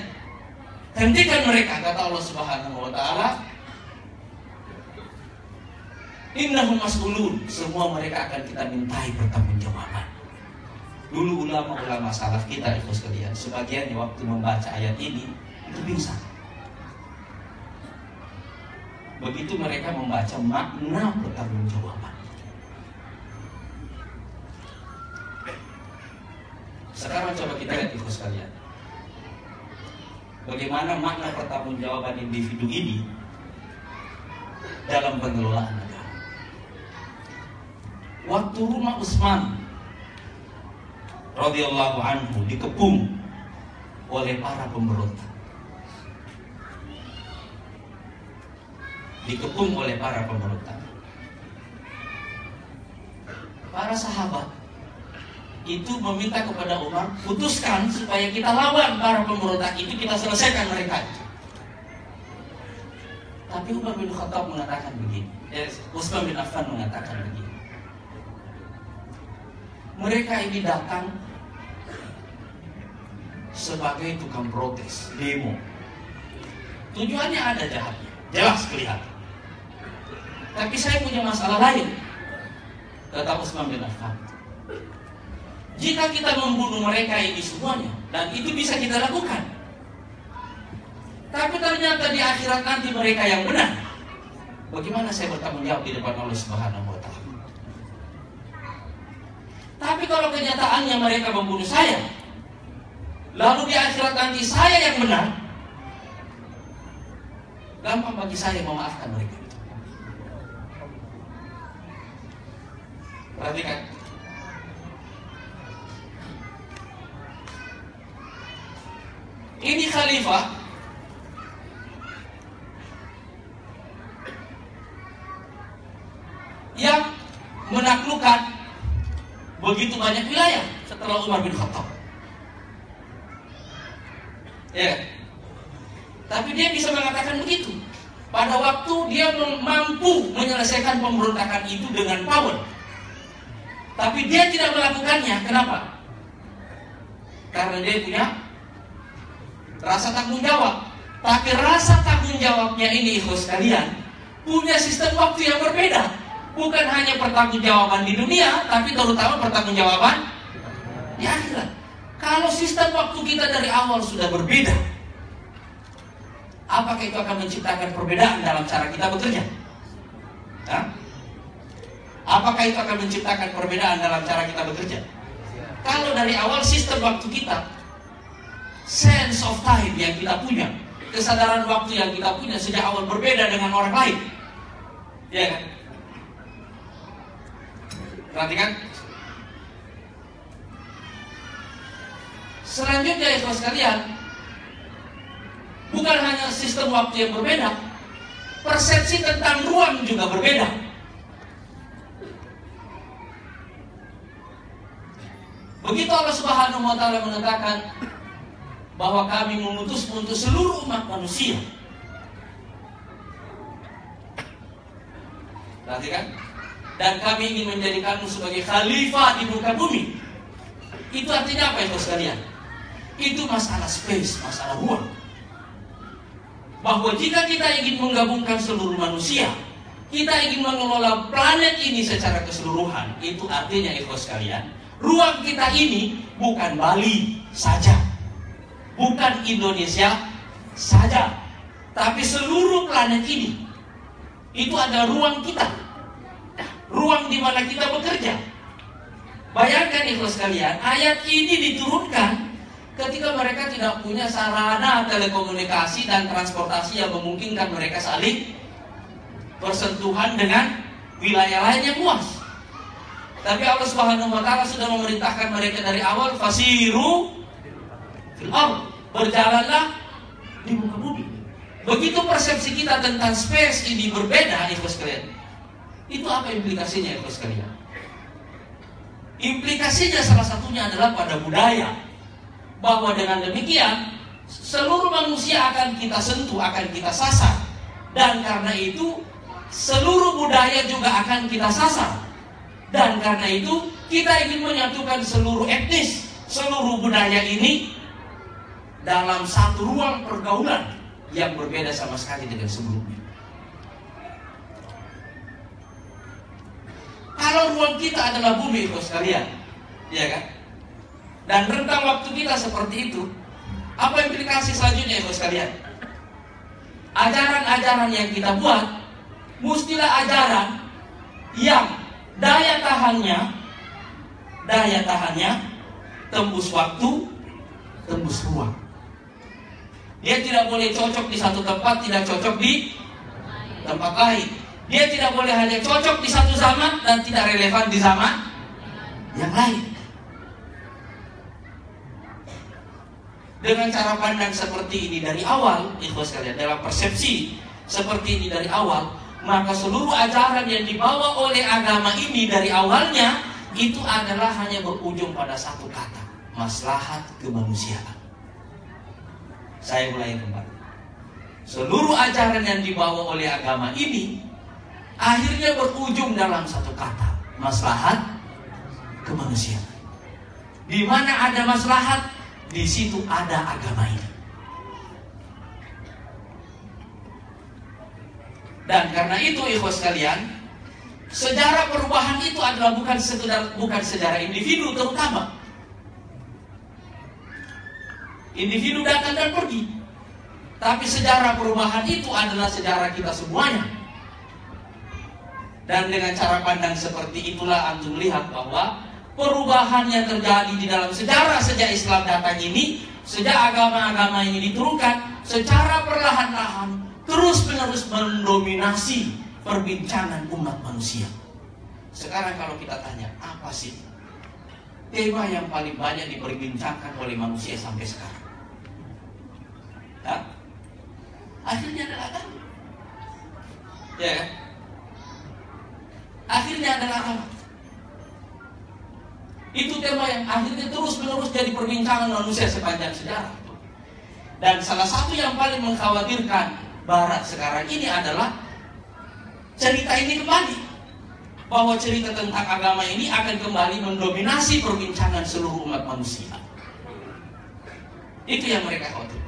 Hentikan mereka, kata Allah Subhanahu wa taala. Innahum mas'ulun, semua mereka akan kita mintai pertanggungjawaban. Dulu ulama-ulama salaf kita ikhlas sekalian, sebagian waktu membaca ayat ini itu pingsan. Begitu mereka membaca makna pertanggungjawaban. Sekarang coba kita lihat ikhlas sekalian, bagaimana makna pertanggungjawaban individu ini dalam pengelolaan negara. Waktu rumah Utsman radhiyallahu anhu dikepung oleh para pemberontak, para sahabat itu meminta kepada Umar, putuskan supaya kita lawan para pemberontak itu, kita selesaikan mereka. Tapi Umar bin Khattab mengatakan begini, Utsman bin Affan mengatakan begini, mereka ini datang sebagai tukang protes, demo. Tujuannya ada jahatnya, jelas kelihatan. Tapi saya punya masalah lain, kata Utsman bin Affan. Jika kita membunuh mereka ini semuanya, dan itu bisa kita lakukan, tapi ternyata di akhirat nanti mereka yang benar, bagaimana saya bertanggung jawab di depan Allah Subhanahu wa taala? Tapi kalau kenyataannya mereka membunuh saya, lalu di akhirat nanti saya yang benar, gampang bagi saya memaafkan mereka. Perhatikan. Ini khalifah yang menaklukkan begitu banyak wilayah setelah Umar bin Khattab. Ya. Tapi dia bisa mengatakan begitu. Pada waktu dia mampu menyelesaikan pemberontakan itu dengan power. Tapi dia tidak melakukannya. Kenapa? Karena dia punya rasa tanggung jawab. Tapi rasa tanggung jawabnya ini, ikhlas sekalian, punya sistem waktu yang berbeda. Bukan hanya pertanggungjawaban di dunia, tapi terutama pertanggungjawaban di akhirat. Kalau sistem waktu kita dari awal sudah berbeda, apakah itu akan menciptakan perbedaan dalam cara kita bekerja? Hah? Apakah itu akan menciptakan perbedaan dalam cara kita bekerja? Kalau dari awal sistem waktu kita, sense of time yang kita punya, kesadaran waktu yang kita punya sejak awal berbeda dengan orang lain, ya kan? Perhatikan. Selanjutnya ikhlas sekalian, bukan hanya sistem waktu yang berbeda, persepsi tentang ruang juga berbeda. Begitu Allah Subhanahu wa taala mengatakan bahwa kami mengutus untuk seluruh umat manusia. Perhatikan. Dan kami ingin menjadikanmu sebagai khalifah di muka bumi. Itu artinya apa itu sekalian? Itu masalah space, masalah ruang. Bahwa jika kita ingin menggabungkan seluruh manusia, kita ingin mengelola planet ini secara keseluruhan, itu artinya itu sekalian, ruang kita ini bukan Bali saja, bukan Indonesia saja, tapi seluruh planet ini. Itu ada ruang kita. Ruang di mana kita bekerja. Bayangkan ikhlas sekalian, ayat ini diturunkan ketika mereka tidak punya sarana telekomunikasi dan transportasi yang memungkinkan mereka saling bersentuhan dengan wilayah lain yang luas. Tapi Allah Subhanahu wa taala sudah memerintahkan mereka dari awal, fasiru fil ardh, berjalanlah di muka bumi. Begitu persepsi kita tentang space ini berbeda ikhlas sekalian. Itu apa implikasinya ikhlas sekalian? Implikasinya salah satunya adalah pada budaya. Bahwa dengan demikian seluruh manusia akan kita sentuh, akan kita sasar. Dan karena itu seluruh budaya juga akan kita sasar. Dan karena itu kita ingin menyatukan seluruh etnis, seluruh budaya ini dalam satu ruang pergaulan yang berbeda sama sekali dengan sebelumnya. Kalau ruang kita adalah bumi, ibu sekalian, ya kan? Dan rentang waktu kita seperti itu, apa implikasi selanjutnya, ibu sekalian? Ajaran-ajaran yang kita buat, mestilah ajaran yang daya tahannya tembus waktu, tembus ruang. Dia tidak boleh cocok di satu tempat, tidak cocok di tempat lain. Dia tidak boleh hanya cocok di satu zaman dan tidak relevan di zaman yang lain. Dengan cara pandang seperti ini dari awal, ikhwas sekalian, dalam persepsi seperti ini dari awal, maka seluruh ajaran yang dibawa oleh agama ini dari awalnya itu adalah hanya berujung pada satu kata, maslahat kemanusiaan. Saya mulai kembali. Seluruh ajaran yang dibawa oleh agama ini akhirnya berujung dalam satu kata, maslahat kemanusiaan. Di mana ada maslahat, di situ ada agama ini. Dan karena itu, ikhwas sekalian, sejarah perubahan itu adalah bukan sejarah individu terutama. Individu datang dan pergi. Tapi sejarah perubahan itu adalah sejarah kita semuanya. Dan dengan cara pandang seperti itulah antum lihat bahwa perubahan yang terjadi di dalam sejarah sejak Islam datang ini, sejak agama-agama ini diturunkan, secara perlahan-lahan terus-menerus mendominasi perbincangan umat manusia. Sekarang kalau kita tanya, apa sih tema yang paling banyak diperbincangkan oleh manusia sampai sekarang? Akhirnya adalah agama. Ya kan? Akhirnya adalah agama. Itu tema yang akhirnya terus-menerus jadi perbincangan manusia sepanjang sejarah. Dan salah satu yang paling mengkhawatirkan Barat sekarang ini adalah cerita ini kembali. Bahwa cerita tentang agama ini akan kembali mendominasi perbincangan seluruh umat manusia. Itu yang mereka khawatirkan.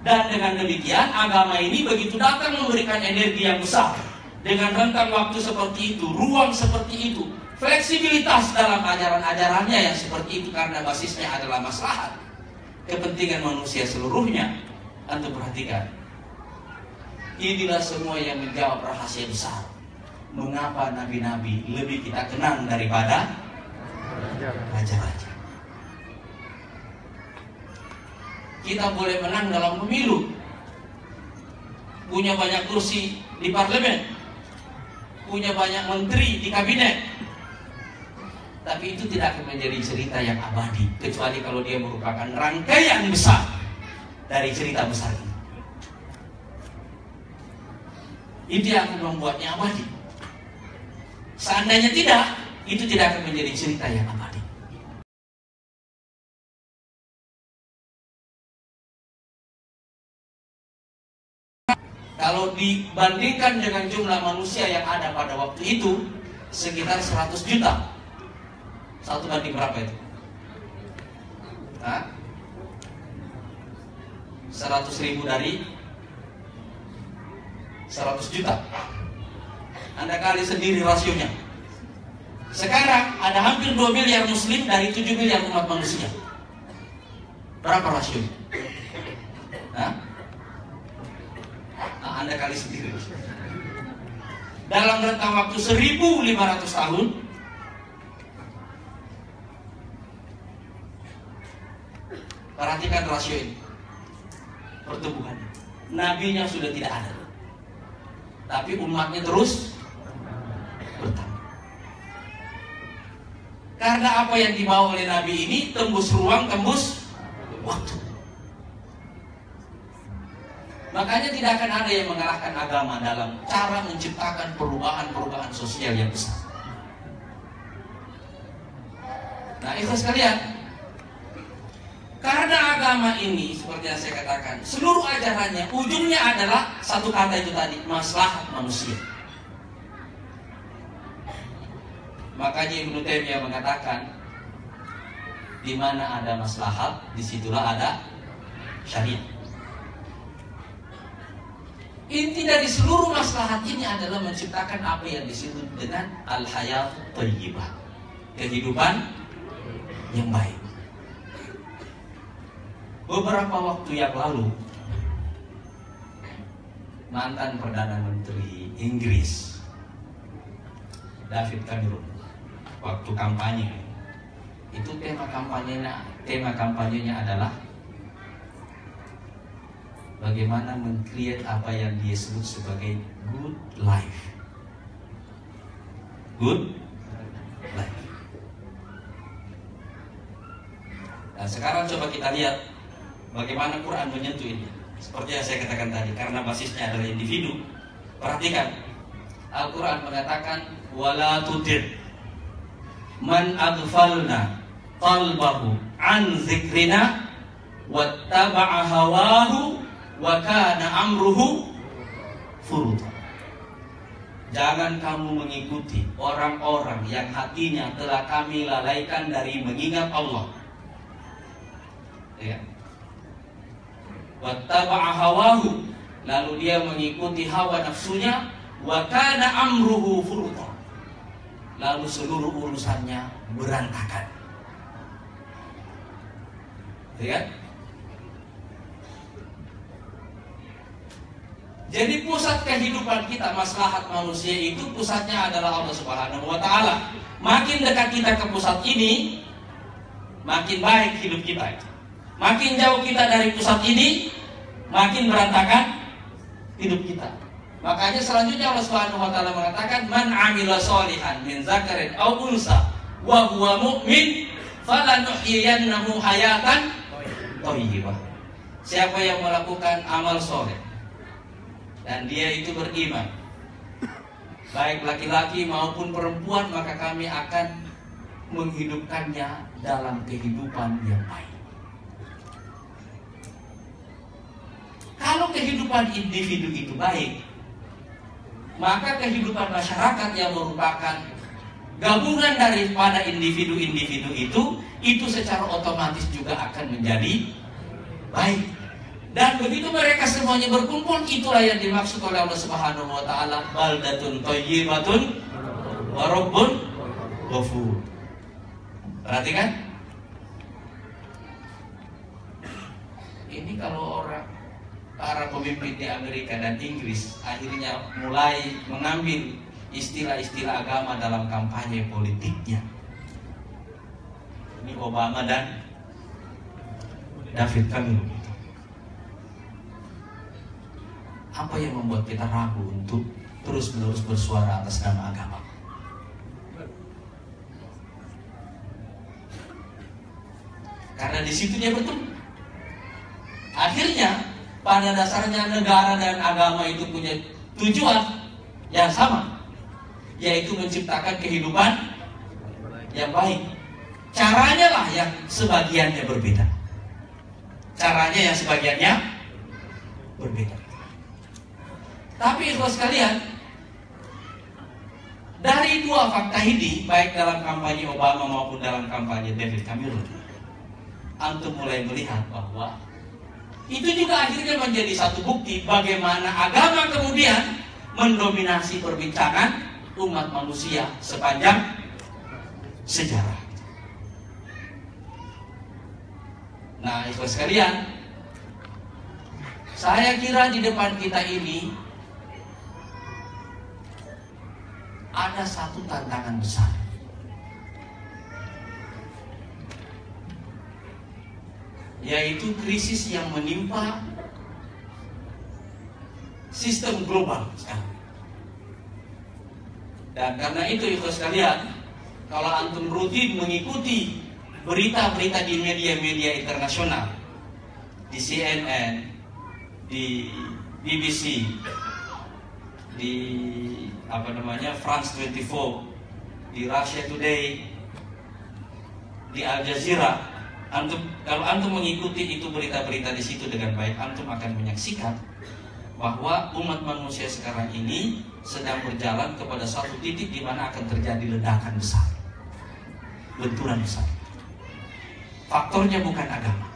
Dan dengan demikian agama ini begitu datang memberikan energi yang besar, dengan rentang waktu seperti itu, ruang seperti itu, fleksibilitas dalam ajaran-ajarannya yang seperti itu karena basisnya adalah maslahat kepentingan manusia seluruhnya. Antum perhatikan, inilah semua yang menjawab rahasia besar mengapa nabi-nabi lebih kita kenang daripada raja-raja. Kita boleh menang dalam pemilu, punya banyak kursi di parlemen, punya banyak menteri di kabinet, tapi itu tidak akan menjadi cerita yang abadi kecuali kalau dia merupakan rangkaian besar dari cerita besar ini. Itu yang akan membuatnya abadi. Seandainya tidak, itu tidak akan menjadi cerita yang abadi. Kalau dibandingkan dengan jumlah manusia yang ada pada waktu itu, sekitar 100 juta. 1 banding berapa itu? 100.000 dari 100 juta. Anda kali sendiri rasionya. Sekarang ada hampir 2 miliar muslim dari 7 miliar umat manusia. Berapa rasionya? Anda kali sendiri. Dalam rentang waktu 1.500 tahun, perhatikan rasio ini, pertumbuhannya. Nabinya sudah tidak ada, tapi umatnya terus bertambah. Karena apa yang dibawa oleh Nabi ini tembus ruang, tembus waktu. Makanya tidak akan ada yang mengalahkan agama dalam cara menciptakan perubahan-perubahan sosial yang besar. Nah, ikhlas sekalian, karena agama ini seperti yang saya katakan, seluruh ajarannya ujungnya adalah satu kata itu tadi, maslahat manusia. Makanya Ibnu Taimiyah mengatakan, Di mana ada maslahat, disitulah ada syariat. Inti dari seluruh maslahat ini adalah menciptakan apa yang disebut dengan al-hayat thayyibah, kehidupan yang baik. Beberapa waktu yang lalu, mantan Perdana Menteri Inggris David Cameron, waktu kampanye, itu tema kampanyenya adalah bagaimana men-create apa yang dia sebut sebagai good life. Good life. Nah, sekarang coba kita lihat bagaimana Quran menyentuh ini. Seperti yang saya katakan tadi, karena basisnya adalah individu. Perhatikan, Al-Quran mengatakan wala tuti' man aghfalna qalbahu an dzikrina wattaba'a hawahu wa kana amruhu furuta. Jangan kamu mengikuti orang-orang yang hatinya telah kami lalaikan dari mengingat Allah. Ya. Wattaba'a hawahu, lalu dia mengikuti hawa nafsunya, wa kana amruhu furuta, lalu seluruh urusannya berantakan. Ya. Jadi pusat kehidupan kita, maslahat manusia itu pusatnya adalah Allah Subhanahu wa taala. Makin dekat kita ke pusat ini, makin baik hidup kita. Makin jauh kita dari pusat ini, makin berantakan hidup kita. Makanya selanjutnya Allah Subhanahu wa taala mengatakan man 'amila sholihan min dzakarin aw unsa wa huwa mu'min falanuhyiyannahu hayatan thayyibah. Siapa yang melakukan amal soleh dan dia itu beriman, baik laki-laki maupun perempuan, maka kami akan menghidupkannya dalam kehidupan yang baik. Kalau kehidupan individu itu baik, maka kehidupan masyarakat yang merupakan gabungan daripada individu-individu itu secara otomatis juga akan menjadi baik. Dan begitu mereka semuanya berkumpul, itulah yang dimaksud oleh Allah Subhanahu wa taala, baldatun thayyibatun wa rabbun ghafur. Perhatikan. Ini kalau para pemimpin di Amerika dan Inggris akhirnya mulai mengambil istilah-istilah agama dalam kampanye politiknya. Ini Obama dan David Cameron. Apa yang membuat kita ragu untuk terus-menerus bersuara atas nama agama? Karena di situ dia bertemu. Akhirnya pada dasarnya negara dan agama itu punya tujuan yang sama, yaitu menciptakan kehidupan yang baik. Caranya lah yang sebagiannya berbeda. Caranya yang sebagiannya berbeda. Tapi ikhlas sekalian, dari dua fakta ini, baik dalam kampanye Obama maupun dalam kampanye David Cameron, antum mulai melihat bahwa itu juga akhirnya menjadi satu bukti bagaimana agama kemudian mendominasi perbincangan umat manusia sepanjang sejarah. Nah, ikhlas sekalian, saya kira di depan kita ini ada satu tantangan besar, yaitu krisis yang menimpa sistem global sekarang. Dan karena itu ikhlas sekalian, kalau antum rutin mengikuti berita-berita di media-media internasional, di CNN, di BBC, di France 24, di Russia Today, di Al Jazeera, kalau antum mengikuti itu berita-berita di situ dengan baik, antum akan menyaksikan bahwa umat manusia sekarang ini sedang berjalan kepada satu titik di mana akan terjadi ledakan besar, benturan besar. faktornya bukan agama.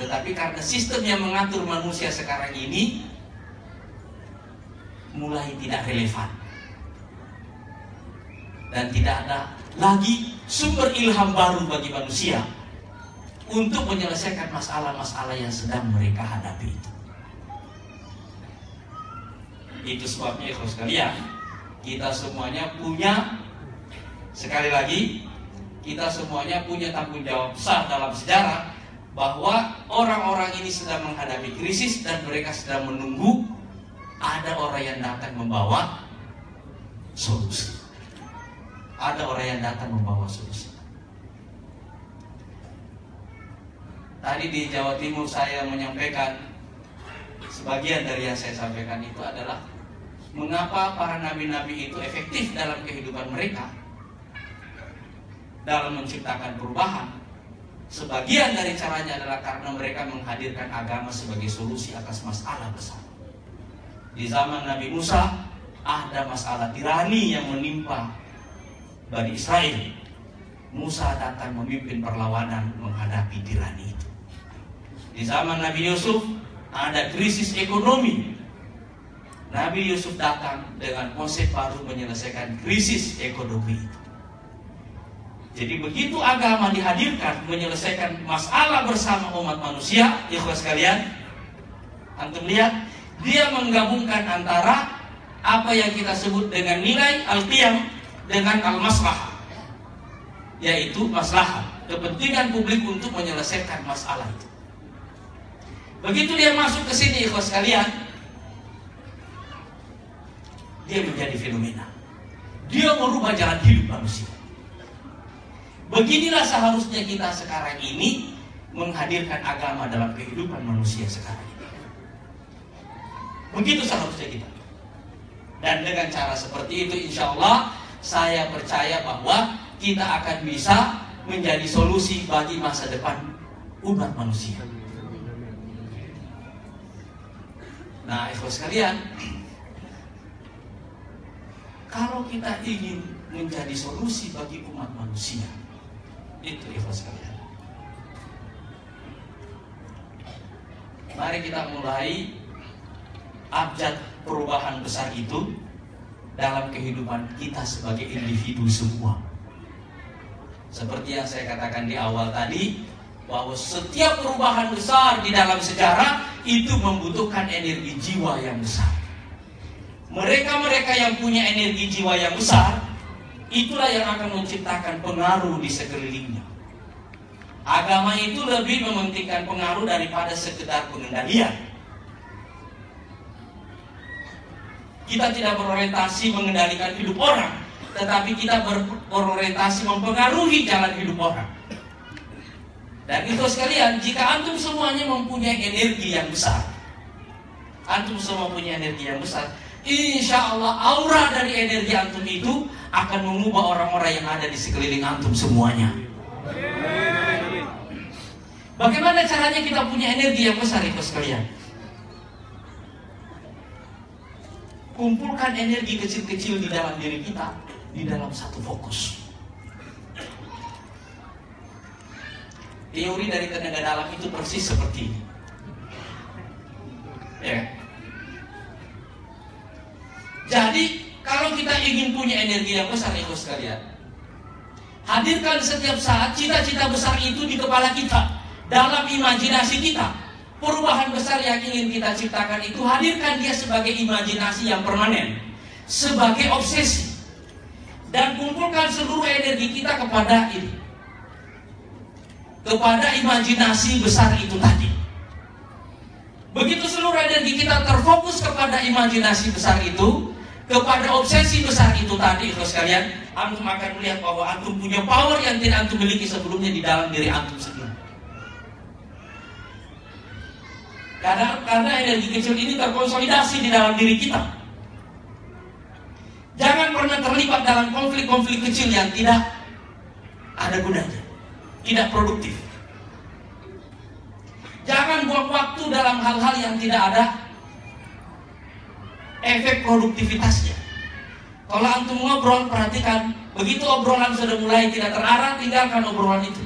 Tetapi karena sistem yang mengatur manusia sekarang ini mulai tidak relevan. Dan tidak ada lagi sumber ilham baru bagi manusia untuk menyelesaikan masalah-masalah yang sedang mereka hadapi itu. Itu sebabnya ikhlas sekalian, kita semuanya punya, sekali lagi, kita semuanya punya tanggung jawab besar dalam sejarah bahwa orang-orang ini sedang menghadapi krisis dan mereka sedang menunggu ada orang yang datang membawa solusi. Ada orang yang datang membawa solusi. Tadi di Jawa Timur saya menyampaikan, sebagian dari yang saya sampaikan itu adalah mengapa para nabi-nabi itu efektif dalam kehidupan mereka dalam menciptakan perubahan. Sebagian dari caranya adalah karena mereka menghadirkan agama sebagai solusi atas masalah besar. Di zaman Nabi Musa ada masalah tirani yang menimpa Bani Israel. Musa datang memimpin perlawanan menghadapi tirani itu. Di zaman Nabi Yusuf ada krisis ekonomi. Nabi Yusuf datang dengan konsep baru menyelesaikan krisis ekonomi itu. Jadi begitu agama dihadirkan menyelesaikan masalah bersama umat manusia, ikhlas sekalian, antum lihat, dia menggabungkan antara apa yang kita sebut dengan nilai al-qiyam dengan al-maslahah, yaitu maslahah, kepentingan publik untuk menyelesaikan masalah itu. Begitu dia masuk ke sini, ikhlas sekalian, dia menjadi fenomena. Dia merubah jalan hidup manusia. Beginilah seharusnya kita sekarang ini menghadirkan agama dalam kehidupan manusia sekarang ini. Begitu seharusnya kita. Dan dengan cara seperti itu, insya Allah saya percaya bahwa kita akan bisa menjadi solusi bagi masa depan umat manusia. Nah, ikhlas sekalian, kalau kita ingin menjadi solusi bagi umat manusia, itu ikhlas sekalian, mari kita mulai abjad perubahan besar itu dalam kehidupan kita sebagai individu semua. Seperti yang saya katakan di awal tadi, bahwa setiap perubahan besar di dalam sejarah itu membutuhkan energi jiwa yang besar. Mereka-mereka yang punya energi jiwa yang besar, itulah yang akan menciptakan pengaruh di sekelilingnya. Agama itu lebih mementingkan pengaruh daripada sekedar pengendalian. Kita tidak berorientasi mengendalikan hidup orang, tetapi kita berorientasi mempengaruhi jalan hidup orang. Dan itu sekalian, jika antum semuanya mempunyai energi yang besar, antum semua punya energi yang besar, insya Allah aura dari energi antum itu akan mengubah orang-orang yang ada di sekeliling antum semuanya. Bagaimana caranya kita punya energi yang besar itu sekalian? Kumpulkan energi kecil-kecil di dalam diri kita, di dalam satu fokus. Teori dari tenaga dalam itu persis seperti ini. Ya. Jadi kalau kita ingin punya energi yang besar, ikhlas sekalian, hadirkan setiap saat cita-cita besar itu di kepala kita, dalam imajinasi kita. Perubahan besar yang ingin kita ciptakan itu, hadirkan dia sebagai imajinasi yang permanen, sebagai obsesi, dan kumpulkan seluruh energi kita kepada ini, kepada imajinasi besar itu tadi. Begitu seluruh energi kita terfokus kepada imajinasi besar itu, kepada obsesi besar itu tadi, ikhlas sekalian, antum akan melihat bahwa antum punya power yang tidak antum miliki sebelumnya di dalam diri antum sendiri. Karena energi kecil ini terkonsolidasi di dalam diri kita. Jangan pernah terlibat dalam konflik-konflik kecil yang tidak ada gunanya, tidak produktif. Jangan buang waktu dalam hal-hal yang tidak ada efek produktivitasnya. Kalau antum ngobrol, perhatikan, begitu obrolan sudah mulai tidak terarah, tinggalkan obrolan itu.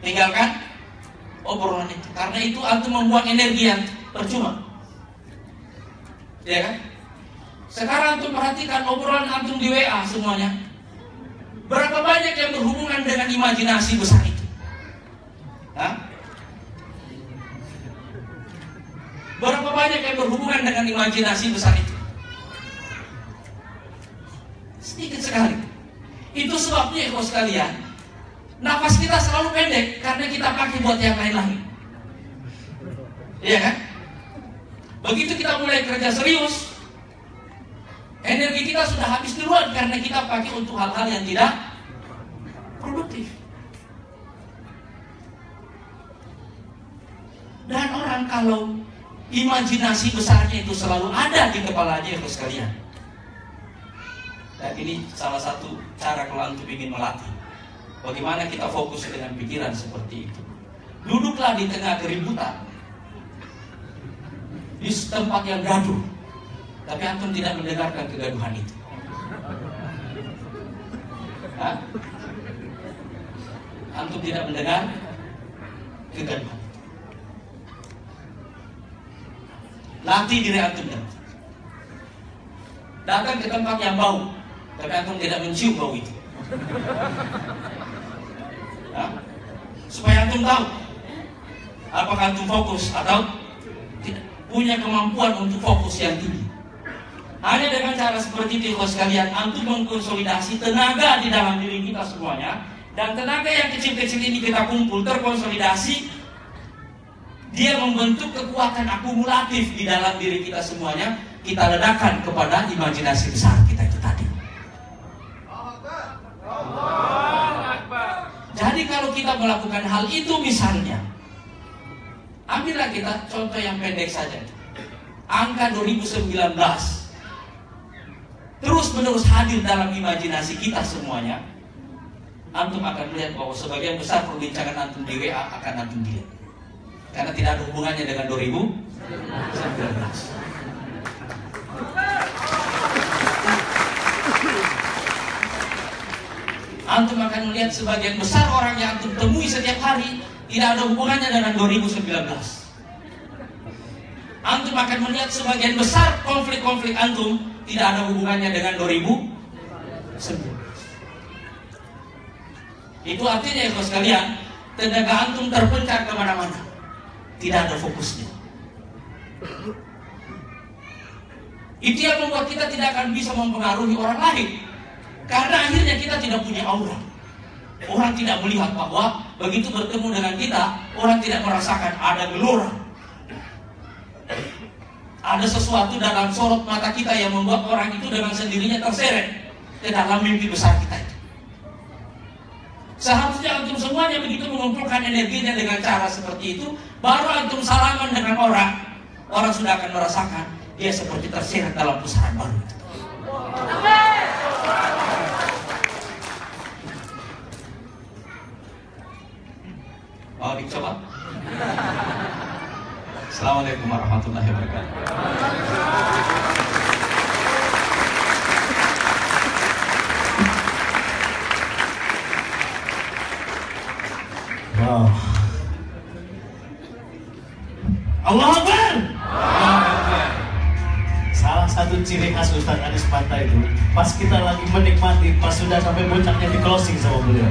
Tinggalkan obrolan itu. Karena itu antum membuang energi yang percuma. Ya kan? Sekarang antum perhatikan obrolan antum di WA semuanya. Berapa banyak yang berhubungan dengan imajinasi besar itu? Hah? Berapa banyak yang berhubungan dengan imajinasi besar itu? Sedikit sekali. Itu sebabnya ikhwas sekalian, nafas kita selalu pendek karena kita pakai buat yang lain-lain. Iya kan? Begitu kita mulai kerja serius, energi kita sudah habis duluan karena kita pakai untuk hal-hal yang tidak produktif. Dan orang kalau imajinasi besarnya itu selalu ada di kepalanya, ikhwas sekalian. Dan ini salah satu cara kalau antum ingin melatih. Bagaimana kita fokus dengan pikiran seperti itu. Duduklah di tengah keributan, di tempat yang gaduh, tapi antum tidak mendengarkan kegaduhan itu. Hah? Antum tidak mendengar kegaduhan. Latih diri antum datang ke tempat yang bau, tapi antum tidak mencium bau itu. Hah? Supaya antum tahu apakah antum fokus atau tidak. Punya kemampuan untuk fokus yang tinggi. Hanya dengan cara seperti itu sekalian, antum mengkonsolidasi tenaga di dalam diri kita semuanya, dan tenaga yang kecil-kecil ini kita kumpul terkonsolidasi, dia membentuk kekuatan akumulatif di dalam diri kita semuanya. Kita ledakan kepada imajinasi besar kita itu tadi. Jadi kalau kita melakukan hal itu, misalnya ambillah kita contoh yang pendek saja, angka 2019 terus menerus hadir dalam imajinasi kita semuanya. Antum akan melihat bahwa sebagian besar perbincangan antum di WA akan antum dilihat, karena tidak ada hubungannya dengan 2019. Antum akan melihat sebagian besar orang yang antum temui setiap hari tidak ada hubungannya dengan 2019. Antum akan melihat sebagian besar konflik-konflik antum tidak ada hubungannya dengan 2019. Itu artinya ya sekalian, tenaga antum terpencar kemana-mana, tidak ada fokusnya. Itu yang membuat kita tidak akan bisa mempengaruhi orang lain. Karena akhirnya kita tidak punya aura. Orang tidak melihat bahwa begitu bertemu dengan kita, orang tidak merasakan ada gelora. Ada sesuatu dalam sorot mata kita yang membuat orang itu dengan sendirinya terseret ke dalam mimpi besar kita itu. Seharusnya antum semuanya begitu mengumpulkan energinya dengan cara seperti itu, baru antum salaman dengan orang, orang sudah akan merasakan dia seperti terseret dalam pusaran baru itu. Mau dicoba? Assalamualaikum warahmatullahi wabarakatuh. Wow. Allah Akbar. Salah satu ciri khas Ustadz Anies Mata itu, pas kita lagi menikmati, pas sudah sampai puncaknya di closing sama beliau.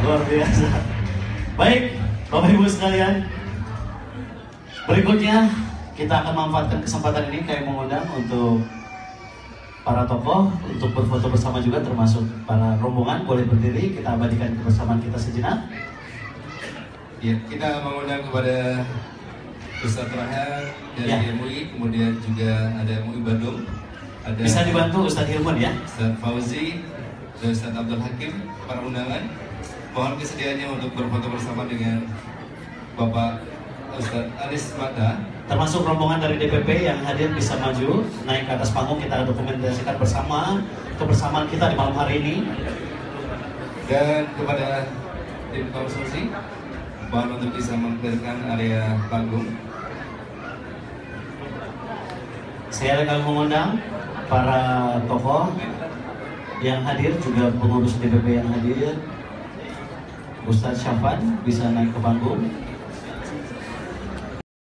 Luar biasa. Baik, Bapak Ibu sekalian, berikutnya kita akan memanfaatkan kesempatan ini kayak mengundang untuk para tokoh untuk berfoto bersama juga, termasuk para rombongan boleh berdiri, kita abadikan kebersamaan kita sejenak. Ya, kita mengundang kepada Ustadz Rahel dari MUI, kemudian juga ada MUI Bandung. Ada bisa dibantu Ustadz Hilman ya. Ustadz Fauzi dan Ustadz Abdul Hakim, para undangan. Mohon kesediaannya untuk berfoto bersama dengan Bapak Ustadz Anies Mata. Termasuk rombongan dari DPP yang hadir bisa maju naik ke atas panggung, kita dokumentasikan bersama kebersamaan kita di malam hari ini. Dan kepada tim konstruksi, mohon untuk bisa mengklirkan area panggung. Saya akan mengundang para tokoh yang hadir, juga pengurus DPP yang hadir. Ustadz Syafan bisa naik ke panggung.